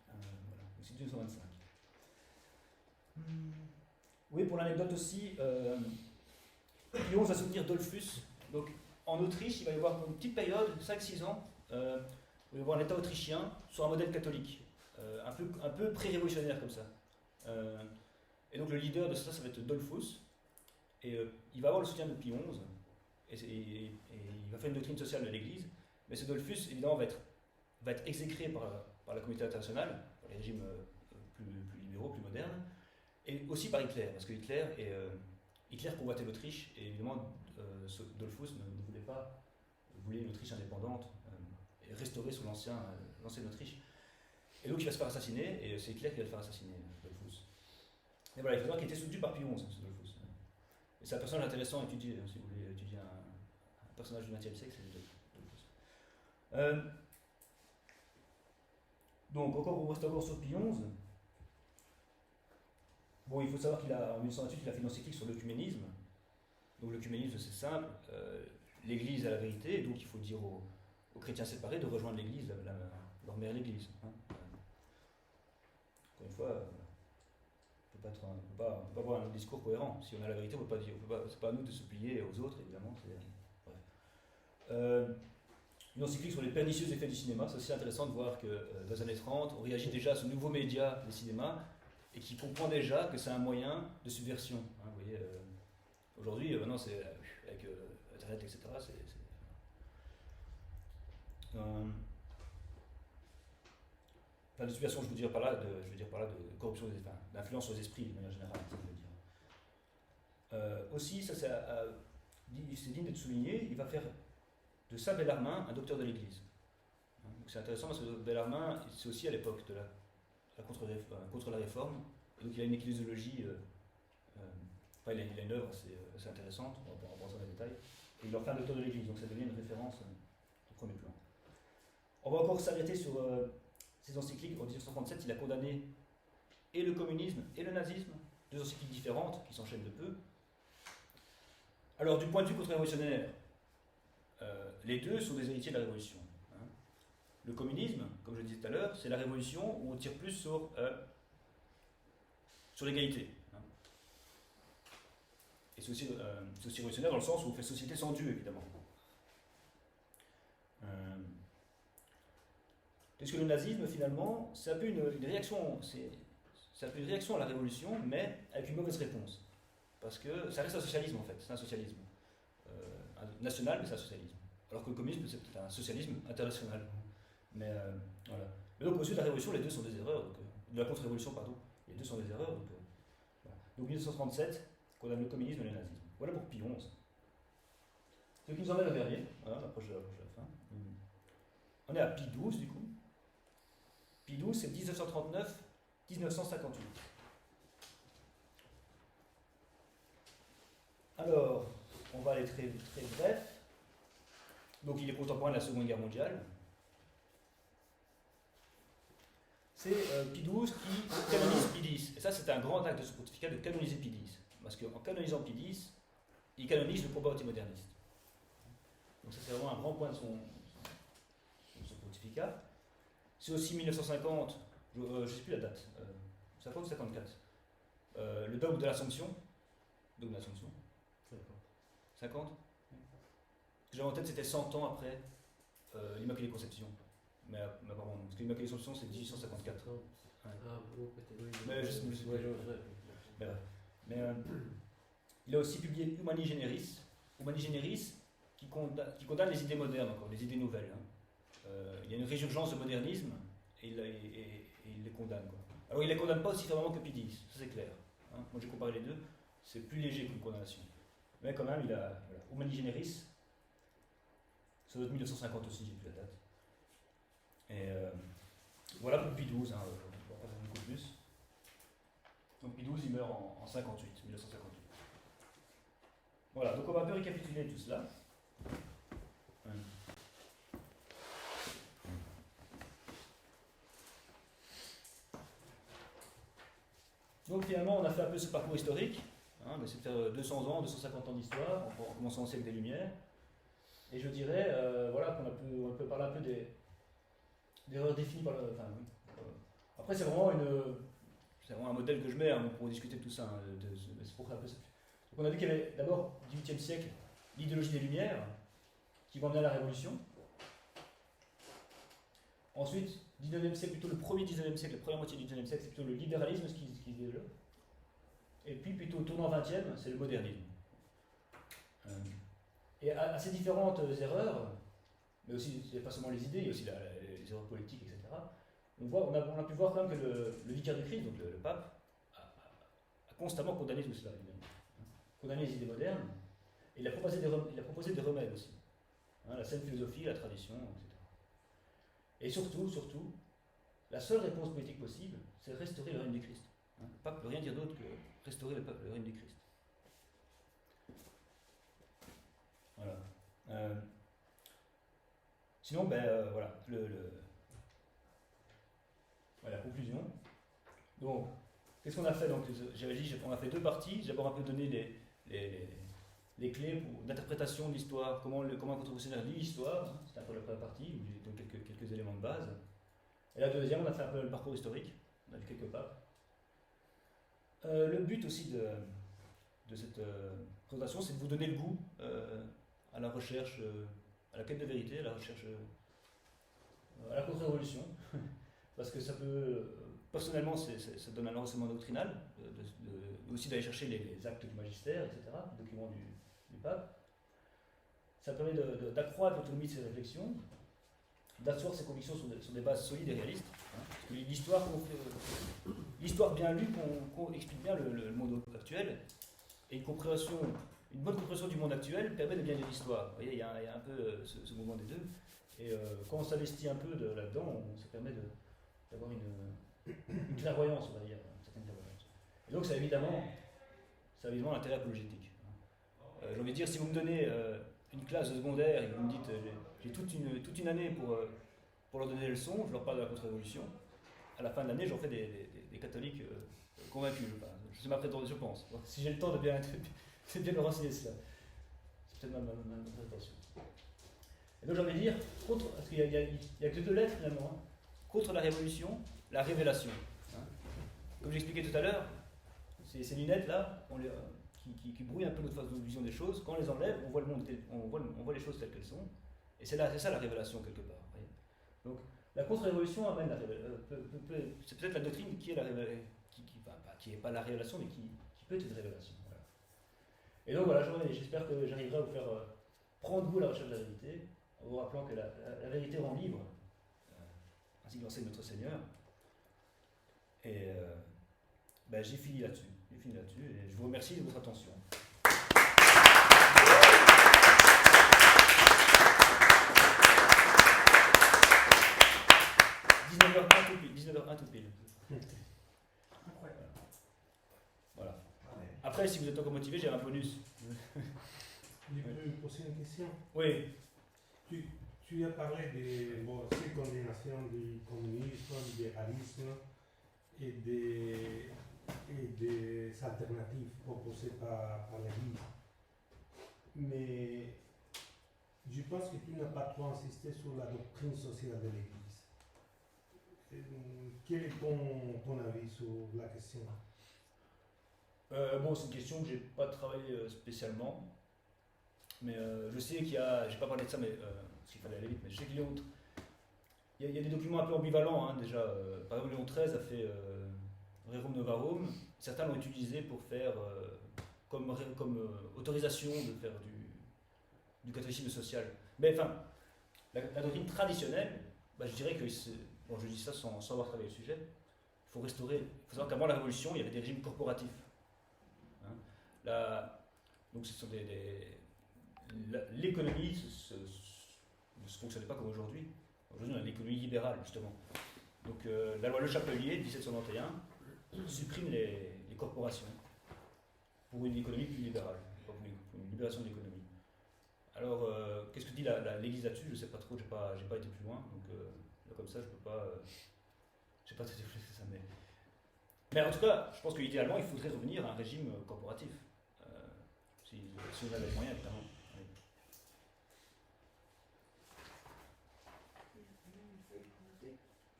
Voilà, donc c'est 1925. Oui, pour l'anecdote aussi, Pie XI va soutenir Dollfuss. Donc en Autriche, il va y avoir une petite période, 5-6 ans, où il va y avoir un État autrichien sur un modèle catholique, un peu pré-révolutionnaire comme ça. Et donc le leader de ça va être Dollfuss, et il va avoir le soutien de Pie XI, et il va faire une doctrine sociale de l'Église, mais ce Dollfuss, évidemment, va être exécré par la communauté internationale, par les régimes plus libéraux, plus modernes, et aussi par Hitler, parce que Hitler convoitait l'Autriche, et évidemment, Dollfuss ne voulait pas, voulait une Autriche indépendante, et restauré sous l'ancienne Autriche. Et donc il va se faire assassiner, et c'est Hitler qui va le faire assassiner, Dollfuss. Et voilà, il faut savoir qu'il était soutenu par Pie XI, ce Dollfuss. Et c'est un personnage intéressant à étudier, si vous voulez étudier un personnage du XXe siècle, c'est Dollfuss. Donc, on reste encore sur Pie XI. Bon, il faut savoir qu'en 1928, il a fait une encyclique sur l'œcuménisme. Donc l'œcuménisme, c'est simple, l'Église a la vérité, et donc il faut dire aux chrétiens séparés de rejoindre l'Église, leur mère l'Église. Hein. Encore une fois, on ne peut pas avoir un discours cohérent. Si on a la vérité, on peut pas dire, c'est pas à nous de se plier aux autres, évidemment. Une encyclique sur les pernicieux effets du cinéma, c'est aussi intéressant de voir que dans les années 30, on réagit déjà à ce nouveau média, le cinéma, et qui comprend déjà que c'est un moyen de subversion. Hein, vous voyez, aujourd'hui, maintenant, c'est avec Internet, etc. Enfin, de subversion, je veux dire par là de corruption, d'influence sur les esprits, de manière générale, ça je veux dire. Aussi, ça c'est digne d'être souligné, il va faire de ça Bellarmin un docteur de l'Église. Hein, donc c'est intéressant parce que Bellarmin, c'est aussi à l'époque de la contre la réforme, et donc il a une ecclésiologie, il a une œuvre assez intéressante, on va rentrer dans les détails, et il leur fait un docteur de l'Église, donc ça devient une référence au premier plan. On va encore s'arrêter sur ces encycliques. En 1937, il a condamné et le communisme et le nazisme, deux encycliques différentes qui s'enchaînent de peu. Alors, du point de vue contre-révolutionnaire, les deux sont des héritiers de la Révolution. Hein. Le communisme, comme je le disais tout à l'heure, c'est la Révolution où on tire plus sur l'égalité. Hein. Et c'est aussi révolutionnaire dans le sens où on fait société sans Dieu, évidemment. Parce que le nazisme, finalement, c'est un peu une réaction, c'est un peu une réaction à la Révolution, mais avec une mauvaise réponse. Parce que ça reste un socialisme, en fait. C'est un socialisme national, mais c'est un socialisme. Alors que le communisme, c'est peut-être un socialisme international. Mais voilà. Mais donc, aux yeux de la Révolution, les deux sont des erreurs. Donc, de la contre-révolution, pardon. Les deux sont des erreurs. Donc, voilà. Donc 1937, condamne le communisme et le nazisme. Voilà pour Pie XI. Ce qui nous emmène au dernier. Voilà, on approche de la fin. On est à Pie XII, du coup. Pie XII, c'est 1939-1958. Alors, on va aller très, très bref. Donc, il est contemporain de la Seconde Guerre mondiale. C'est Pie XII qui canonise Pie X. Et ça, c'est un grand acte de ce pontificat de canoniser Pie X. Parce qu'en canonisant Pie X, il canonise le combat antimoderniste. Donc, ça, c'est vraiment un grand point de son pontificat. C'est aussi 1950, je ne sais plus la date, 50 ou 54. Le dogme de l'Assomption. Dogme de l'Assomption. 50 Ce que j'avais en tête, c'était 100 ans après l'Immaculée Conception. Mais apparemment, parce que l'Immaculée Conception, c'est 1854. Ouais. Ah, bon, peut-être, oui. Mais je sais plus. Mais il a aussi publié Humani Generis. Humani Generis qui condamne les idées modernes, encore, les idées nouvelles. Hein. Il y a une résurgence de modernisme et il les condamne. Quoi. Alors il ne les condamne pas aussi fermement que Pie X, ça c'est clair. Hein. Moi j'ai comparé les deux, c'est plus léger qu'une condamnation. Mais quand même, il a Humani Generis, ça doit être 1950 aussi, j'ai plus la date. Et voilà pour Pie XII, hein, on va pas faire beaucoup plus. Donc Pie XII il meurt en 58, 1958. Voilà, donc on va un peu récapituler tout cela. Donc finalement, on a fait un peu ce parcours historique. Hein, on a essayé de faire 200 ans, 250 ans d'histoire, en commençant au siècle des Lumières. Et je dirais, voilà, on peut parler un peu des erreurs définies par le... Enfin, oui. Après, c'est vraiment un modèle que je mets hein, pour discuter de tout ça. Hein, c'est pour un peu ça. Donc on a vu qu'il y avait d'abord, au XVIIIe siècle, l'idéologie des Lumières, qui va emmener à la Révolution. Ensuite, 19e siècle, plutôt le premier 19e siècle, la première moitié du 19e siècle, c'est plutôt le libéralisme qui se développe. Et puis, plutôt au tournant 20e, c'est le modernisme. Et à ces différentes erreurs, mais aussi, il n'y a pas seulement les idées, il y a aussi les erreurs politiques, etc. On a pu voir quand même que le vicaire du Christ, donc le pape, a constamment condamné tout cela, évidemment. Condamné les idées modernes, et il a proposé des remèdes aussi. Hein, la saine philosophie, la tradition, etc. Et surtout, la seule réponse politique possible, c'est restaurer le règne du Christ. Hein, le pape ne peut rien dire d'autre que restaurer le règne du Christ. Voilà. Sinon, voilà, la conclusion. Donc, qu'est-ce qu'on a fait? Donc, j'avais dit, on a fait deux parties. J'ai d'abord un peu donné les clés d'interprétation de l'histoire, comment un contre-révolutionnaire lit l'histoire. C'était un peu la première partie, où j'ai donné quelques éléments de base. Et la deuxième, on a fait un peu le parcours historique. On a vu quelques papes. Le but aussi de cette présentation, c'est de vous donner le goût à la recherche, à la quête de vérité, à la recherche, à la contre-révolution. Parce que ça peut, personnellement, ça donne un enseignement doctrinal, aussi d'aller chercher les actes du magistère, etc., les documents du pape. Ça permet d'accroître l'autonomie de ses réflexions, d'asseoir ses convictions sur des bases solides et réalistes. Hein, parce que l'histoire bien lue explique bien le monde actuel, et une bonne compréhension du monde actuel permet de bien lire l'histoire. Vous voyez, il y a un peu ce mouvement des deux. Et quand on s'investit un peu là-dedans, ça permet d'avoir une clairvoyance, on va dire, une certaine clairvoyance. Et donc ça a évidemment l'intérêt apologétique. J'ai envie de dire, si vous me donnez une classe de secondaire et que vous me dites j'ai toute une année pour leur donner des leçons, je leur parle de la contre-révolution, à la fin de l'année, j'en fais des catholiques convaincus. Enfin, c'est ma prétention, je pense. Donc, si j'ai le temps de bien me renseigner cela. C'est peut-être ma interprétation. Et donc j'ai envie de dire, parce qu'il n'y a que deux lettres finalement, hein, contre la révolution, la révélation. Hein. Comme j'expliquais tout à l'heure, ces lunettes-là, qui brouillent un peu notre façon de vision des choses, quand on les enlève, on voit les choses telles qu'elles sont. Et c'est ça la révélation quelque part. Voyez. Donc la contre-révolution amène c'est peut-être la doctrine qui est qui n'est pas la révélation, mais qui peut être une révélation. Voilà. Et donc voilà, j'espère que j'arriverai à vous faire prendre goût à la recherche de la vérité, en vous rappelant que la vérité rend libre, ainsi que l'enseigne notre Seigneur. Et j'ai fini là-dessus. Et je vous remercie de votre attention. tout pile. Voilà. Après, si vous êtes encore motivé, j'ai un bonus. Je peux poser une question? Oui. Tu as parlé de ces condamnations du communisme, du libéralisme et des alternatives proposées par l'Église. Mais je pense que tu n'as pas trop insisté sur la doctrine sociale de l'Église. Quel est ton avis sur la question? C'est une question que je n'ai pas travaillé spécialement. Mais je sais qu'il y a, je n'ai pas parlé de ça, mais parce qu'il fallait aller vite, mais je sais qu'il y a des documents un peu ambivalents, hein, déjà. Par exemple, Léon XIII a fait Rerum Novarum. Certains l'ont utilisé pour faire comme autorisation de faire du catéchisme social. Mais enfin, la doctrine traditionnelle, je dirais que, je dis ça sans avoir travaillé le sujet, il faut savoir qu'avant la Révolution, il y avait des régimes corporatifs. Hein. Donc ce sont l'économie ne fonctionnait pas comme aujourd'hui. Aujourd'hui, on a l'économie libérale, justement. Donc la loi Le Chapelier, 1791, supprime les corporations pour une économie plus libérale, pour une libération de l'économie. Alors, qu'est-ce que dit l'Église là-dessus? Je ne sais pas trop, j'ai pas été plus loin, donc comme ça, je peux pas. Je sais pas très développer ça, mais en tout cas, je pense qu'idéalement, il faudrait revenir à un régime corporatif, si on avait les moyens, évidemment. Oui.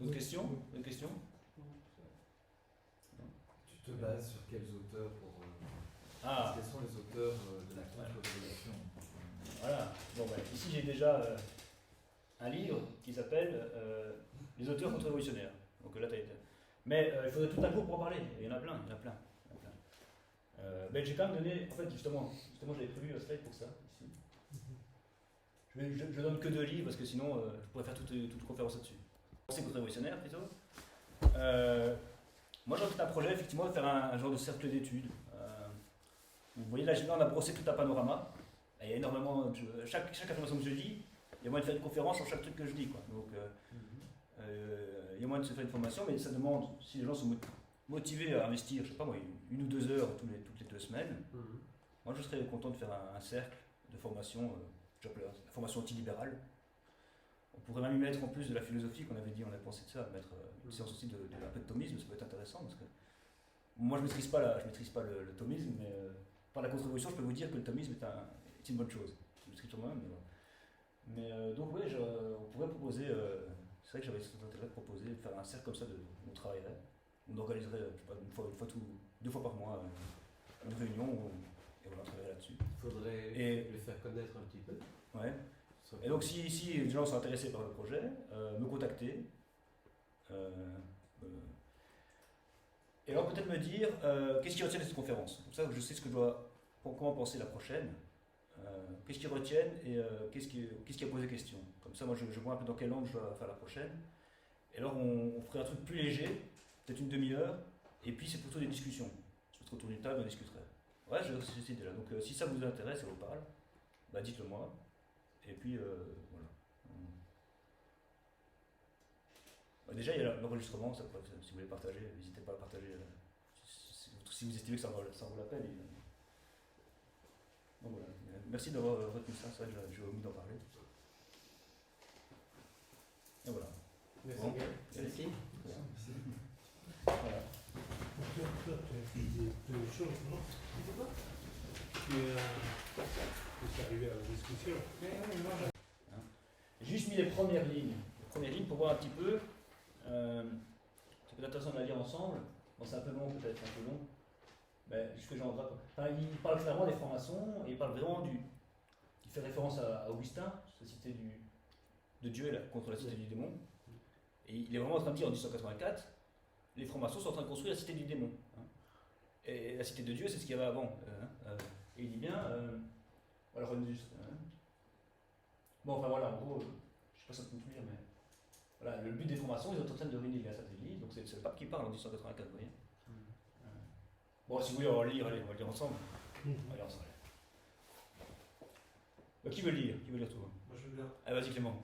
D'autres questions? Tu te bases sur quels auteurs quels sont les auteurs de la contre-révélation? Voilà. Ici j'ai déjà un livre qui s'appelle Les auteurs contre-révolutionnaires. Donc là, mais il faudrait tout un cours pour en parler. Il y en a plein. J'ai quand même donné, en fait, justement j'avais prévu un slide pour ça, ici. Je donne que 2 livres, parce que sinon, je pourrais faire toute une conférence là-dessus. C'est contre-révolutionnaire, plutôt. Moi, j'ai fait un projet, effectivement, de faire un genre de cercle d'études. Vous voyez, là, on a brossé tout un panorama. Il y a énormément. Chaque affirmation que je dis, il y a moyen de faire une conférence sur chaque truc que je dis. Quoi. Donc, Il y a moyen de se faire une formation, mais ça demande, si les gens sont motivés à investir, je sais pas moi, 1 ou 2 heures toutes les 2 semaines, moi je serais content de faire un cercle de formation, j'appelle la formation antilibérale. On pourrait même y mettre en plus de la philosophie qu'on avait dit, on avait pensé de ça, mettre une séance aussi un peu de thomisme, ça peut être intéressant parce que moi je maîtrise pas le thomisme, mais par la contribution je peux vous dire que le thomisme est une bonne chose. Je maîtrise sur moi-même, mais donc oui, on pourrait proposer, c'est vrai que j'avais cet intérêt de proposer, de faire un cercle comme ça où on travaillerait, on organiserait, je sais pas, 2 fois par mois une réunion et on travaillerait là-dessus. Il faudrait les faire connaître un petit peu. Ouais. Et donc si les gens sont intéressés par le projet, me contacter. Et alors peut-être me dire qu'est-ce qu'ils retiennent de cette conférence. Comme ça je sais comment penser la prochaine. Qu'est-ce qu'ils retiennent et qu'est-ce qui a posé question. Comme ça moi je vois un peu dans quel angle je dois faire la prochaine. Et alors on ferait un truc plus léger, peut-être une demi-heure, et puis c'est plutôt des discussions. Je serai autour d'une table, on discuterait. Ouais, j'ai cette idée-là. Donc si ça vous intéresse, ça vous parle, bah dites-le moi. Et puis voilà. Bah, déjà il y a l'enregistrement, si vous voulez partager, n'hésitez pas à partager si vous estimez que ça vaut la peine. Donc voilà. Merci d'avoir retenu ça, c'est vrai que j'ai omis d'en parler. Et voilà. Merci. Bon. Merci. Voilà. Toi, tu as dit 2 choses, non? Tu es arrivé à la discussion. J'ai juste mis les premières lignes. Pour voir un petit peu. C'est peut-être intéressant de la lire ensemble. Bon, c'est un peu long, peut-être un peu long. Mais jusque j'en vois. Enfin, il parle clairement des francs-maçons et il parle vraiment il fait référence à Augustin, la cité de Dieu contre la cité du démon. Et il est vraiment en train de dire en 1884, les francs-maçons sont en train de construire la cité du démon. Et la cité de Dieu, c'est ce qu'il y avait avant. Et il dit bien, voilà, bon, enfin voilà, en gros, je ne sais pas si ça peut conclure, mais voilà, le but des francs-maçons, ils sont en train de ruiner la Sainte Église, donc c'est le pape qui parle en 1884, vous voyez. Bon, si vous voulez, on va le lire, allez, on va le lire ensemble. On va le lire ensemble. Qui veut lire tout? Moi je veux bien. Allez, vas-y Clément.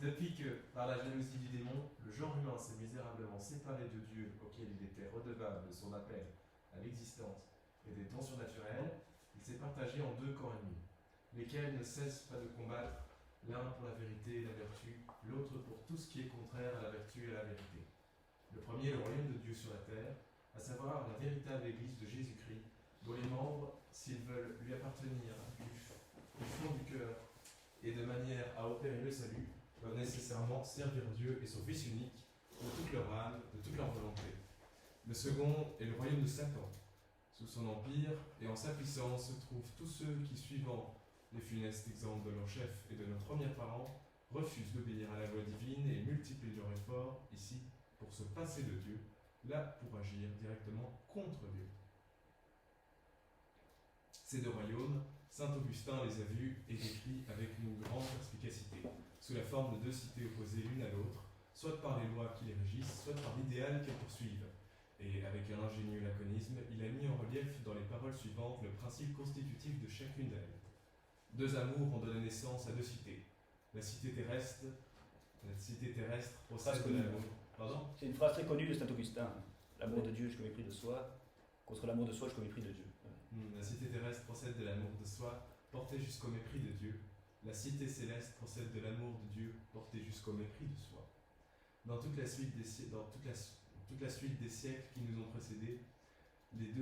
Depuis que, par la jalousie du démon, le genre humain s'est misérablement séparé de Dieu auquel il était redevable de son appel à l'existence et des dons surnaturels, il s'est partagé en 2 corps ennemis, lesquels ne cessent pas de combattre, l'un pour la vérité et la vertu, l'autre pour tout ce qui est contraire à la vertu et à la vérité. Le premier, le royaume de Dieu sur la terre, à savoir la véritable Église de Jésus-Christ, dont les membres, s'ils veulent lui appartenir du fond du cœur et de manière à opérer le salut, doivent nécessairement servir Dieu et son Fils unique de toute leur âme, de toute leur volonté. Le second est le royaume de Satan. Sous son empire et en sa puissance se trouvent tous ceux qui, suivant les funestes exemples de leurs chefs et de leurs premiers parents, refusent d'obéir à la loi divine et multiplient leurs efforts, ici, pour se passer de Dieu, là pour agir directement contre Dieu. Ces 2 royaumes, saint Augustin les a vus et décrits avec une grande perspicacité, sous la forme de 2 cités opposées l'une à l'autre, soit par les lois qui les régissent, soit par l'idéal qu'elles poursuivent. Et avec un ingénieux laconisme, il a mis en relief dans les paroles suivantes le principe constitutif de chacune d'elles. 2 amours ont donné naissance à 2 cités. La cité terrestre procède de l'amour. Pardon ? C'est une phrase très connue de saint Augustin. L'amour de Dieu jusqu'au mépris de soi, contre l'amour de soi jusqu'au mépris de Dieu. La cité terrestre procède de l'amour de soi, porté jusqu'au mépris de Dieu. La cité céleste procède de l'amour de Dieu, porté jusqu'au mépris de soi. Dans toute la suite des siècles qui nous ont précédés,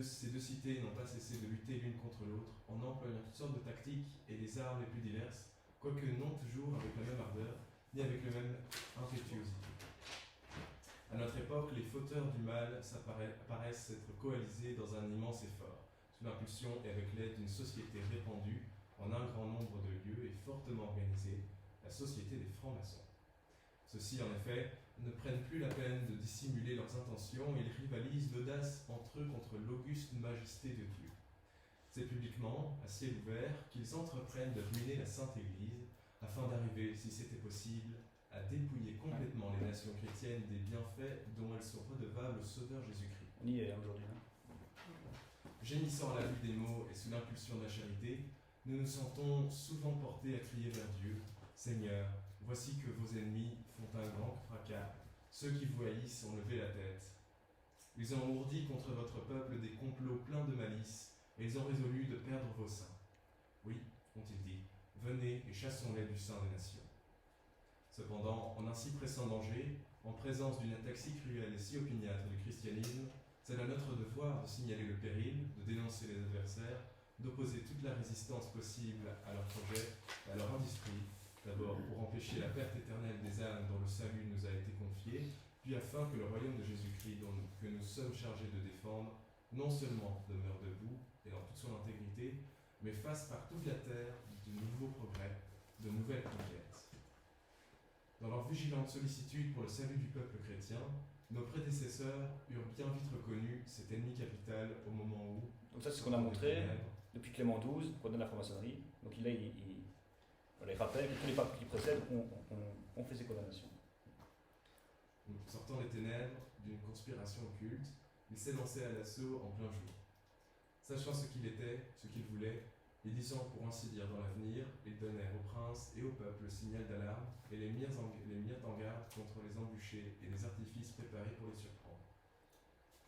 ces 2 cités n'ont pas cessé de lutter l'une contre l'autre, en employant toutes sortes de tactiques et des armes les plus diverses, quoique non toujours avec la même ardeur, ni avec la même impétuosité. À notre époque, les fauteurs du mal paraissent être coalisés dans un immense effort, sous l'impulsion et avec l'aide d'une société répandue en un grand nombre de lieux et fortement organisée, la société des francs-maçons. Ceux-ci, en effet, ne prennent plus la peine de dissimuler leurs intentions et ils rivalisent d'audace entre eux contre l'auguste majesté de Dieu. C'est publiquement, à ciel ouvert, qu'ils entreprennent de ruiner la Sainte Église, afin d'arriver, si c'était possible, à dépouiller complètement les nations chrétiennes des bienfaits dont elles sont redevables au Sauveur Jésus-Christ. On y est aujourd'hui. Gémissant à la vue des maux et sous l'impulsion de la charité, nous nous sentons souvent portés à crier vers Dieu, « Seigneur, voici que vos ennemis font un grand fracas Ceux qui vous haïssent ont levé la tête. Ils ont ourdi contre votre peuple des complots pleins de malice, et ils ont résolu de perdre vos saints. Oui, ont-ils dit, venez et chassons-les du sein des nations. Cependant, en un si pressant danger, en présence d'une attaque si cruelle et si opiniâtre du christianisme, c'est à notre devoir de signaler le péril, de dénoncer les adversaires, d'opposer toute la résistance possible à leurs projets et à leur industrie, d'abord pour empêcher la perte éternelle des âmes dont le salut nous a été confié, puis afin que le royaume de Jésus-Christ que nous sommes chargés de défendre, non seulement demeure debout et dans toute son intégrité, mais fasse par toute la terre de nouveaux progrès, de nouvelles conquêtes. Dans leur vigilante sollicitude pour le salut du peuple chrétien, nos prédécesseurs eurent bien vite reconnu cet ennemi capital au moment où... Donc ça c'est ce qu'on a montré depuis Clément XII, qu'on donne la franc-maçonnerie. Donc là voilà, il rappelle que tous les papes qui précèdent ont fait ces condamnations. Sortant les ténèbres d'une conspiration occulte, il s'élançait à l'assaut en plein jour. Sachant ce qu'il était, ce qu'il voulait, et disant pour ainsi dire dans l'avenir, ils donnèrent aux princes et au peuple le signal d'alarme et les mirent en garde contre les embûchés et les artifices préparés pour les surprendre.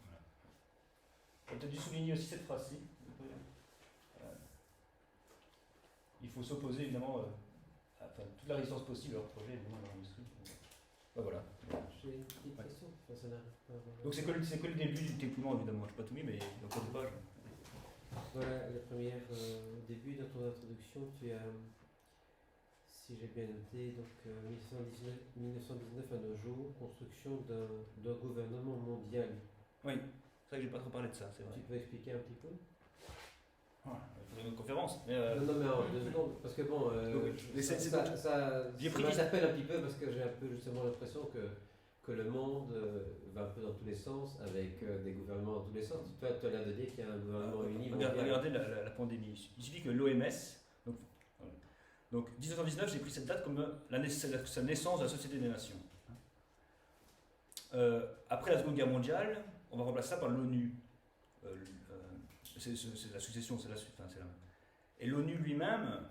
Voilà. On a peut-être dû souligner aussi cette phrase-ci. Il faut s'opposer évidemment à toute la résistance possible à leur projet, évidemment, dans l'industrie. Voilà. J'ai une petite question. Enfin, ça n'arrive pas à voir. Donc c'est que le début du déploiement, évidemment. Je ne sais pas tout mis, mais il y a encore des pages. Voilà, la première, au début de ton introduction, tu as, si j'ai bien noté, donc 1919 à nos jours, construction d'un gouvernement mondial. Oui, c'est vrai que j'ai pas trop parlé de ça, c'est vrai. Tu peux expliquer un petit peu? Il faudrait une autre conférence. Mais Non, mais en 2 secondes, parce que bon, J'ai pris ça m'interpelle un petit peu parce que j'ai un peu justement l'impression que le monde va un peu dans tous les sens, avec des gouvernements dans tous les sens. Toi, tu as l'air de dire qu'il y a un gouvernement uni mondial. Regardez la pandémie. Il suffit que l'OMS, donc 1919, j'ai pris cette date comme la naissance de la Société des Nations. Après la Seconde Guerre mondiale, on va remplacer ça par l'ONU. C'est la succession, c'est la suite. Enfin, et l'ONU lui-même,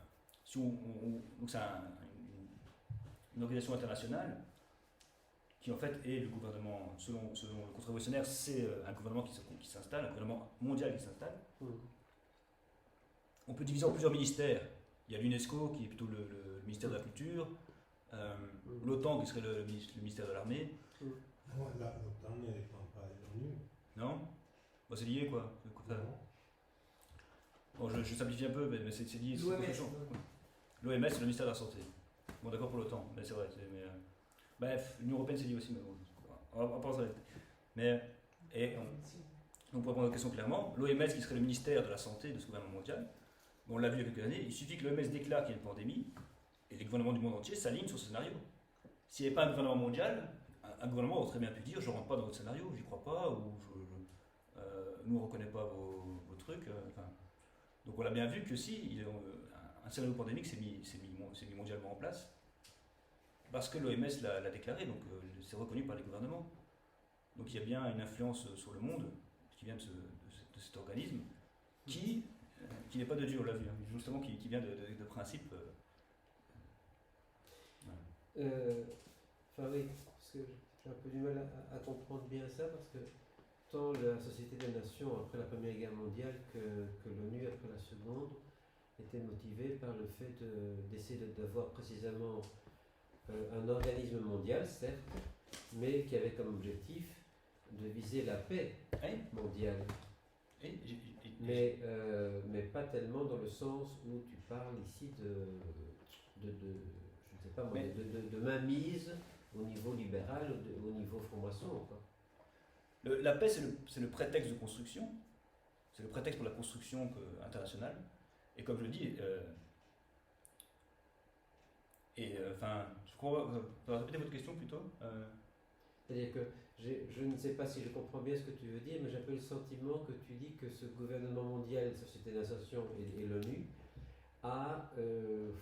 donc c'est une organisation internationale qui en fait est le gouvernement, selon le contre-révolutionnaire, c'est un gouvernement qui s'installe, un gouvernement mondial qui s'installe. On peut diviser en plusieurs ministères. Il y a l'UNESCO qui est plutôt le ministère de la Culture, l'OTAN qui serait le ministère de l'Armée. L'OTAN ne dépend pas de l'ONU. Non, bon, c'est lié quoi. Bon, je simplifie un peu, mais c'est lié. L'OMS, c'est le ministère de la Santé. Bon, d'accord pour l'OTAN, mais c'est vrai. Bref, l'Union Européenne, c'est lié aussi, mais bon, on va pas en s'arrêter. Donc, pour répondre à la question clairement, l'OMS, qui serait le ministère de la Santé de ce gouvernement mondial, on l'a vu il y a quelques années, il suffit que l'OMS déclare qu'il y a une pandémie, et les gouvernements du monde entier s'alignent sur ce scénario. S'il n'y avait pas un gouvernement mondial, un gouvernement aurait très bien pu dire je ne rentre pas dans votre scénario, j'y crois pas, ou nous on ne reconnaît pas vos trucs. Donc on l'a bien vu que si, un scénario pandémique s'est mis mondialement en place, parce que l'OMS l'a déclaré, donc c'est reconnu par les gouvernements. Donc il y a bien une influence sur le monde qui vient de cet organisme, qui n'est pas de Dieu, on l'a vu, hein, justement qui vient de principes. Enfin oui, parce que j'ai un peu du mal à comprendre bien ça, parce que tant la Société des Nations après la Première Guerre mondiale que l'ONU après la Seconde était motivée par le fait d'essayer d'avoir précisément un organisme mondial, certes, mais qui avait comme objectif de viser la paix mondiale. Mais pas tellement dans le sens où tu parles ici je ne sais pas moi, de mainmise au niveau libéral, au niveau franc-maçon. La paix, c'est le prétexte de construction, c'est le prétexte pour la construction internationale. Et comme je le dis, je crois, vous pouvez répéter votre question plutôt C'est-à-dire que je ne sais pas si je comprends bien ce que tu veux dire, mais j'ai un peu le sentiment que tu dis que ce gouvernement mondial, Société des Nations et l'ONU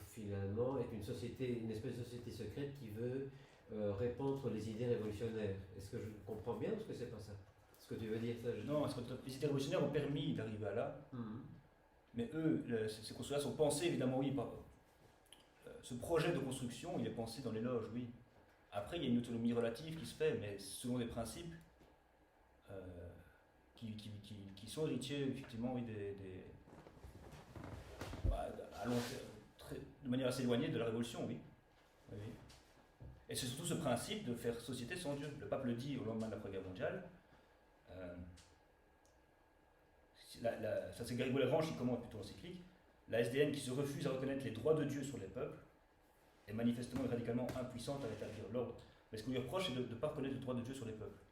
finalement est une espèce de société secrète qui veut répandre les idées révolutionnaires. Est-ce que je comprends bien ou est-ce que c'est pas ça? Ce que tu veux dire ça? Non, parce que les idées révolutionnaires ont permis d'arriver à là. Mais eux, ces constructeurs sont pensés évidemment, oui, ce projet de construction, il est pensé dans les loges, oui. Après, il y a une autonomie relative qui se fait, mais selon des principes qui sont héritiers, effectivement, oui, à long terme, de manière assez éloignée de la Révolution, oui. Oui. Et c'est surtout ce principe de faire société sans Dieu. Le pape le dit au lendemain de la Première Guerre mondiale. Ça c'est Garrigou-Lagrange qui commente plutôt l'encyclique. La SDN qui se refuse à reconnaître les droits de Dieu sur les peuples est manifestement et radicalement impuissante à rétablir l'ordre. Mais ce qu'on lui reproche, c'est de ne pas reconnaître le droit de Dieu sur les peuples.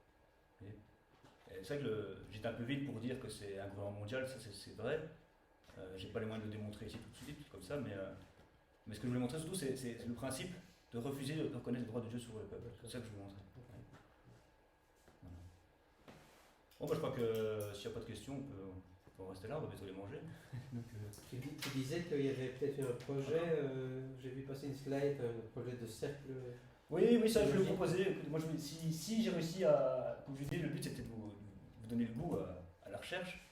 C'est vrai que j'étais un peu vite pour dire que c'est un gouvernement mondial, ça c'est vrai. J'ai pas les moyens de le démontrer ici tout de suite, comme ça, mais ce que je voulais montrer surtout, c'est le principe de refuser de reconnaître le droit de Dieu sur le peuple. C'est ça que je voulais montrer. Voilà. Bon, bah, je crois que s'il n'y a pas de questions, on peut en rester là, on va bientôt les manger. Donc, Tu disais qu'il y avait peut-être un projet, j'ai vu passer une slide, un projet de cercle. Oui, ça je voulais vous proposer. Moi, si j'ai réussi à. Comme je disais, le but c'était de vous donner le goût à la recherche.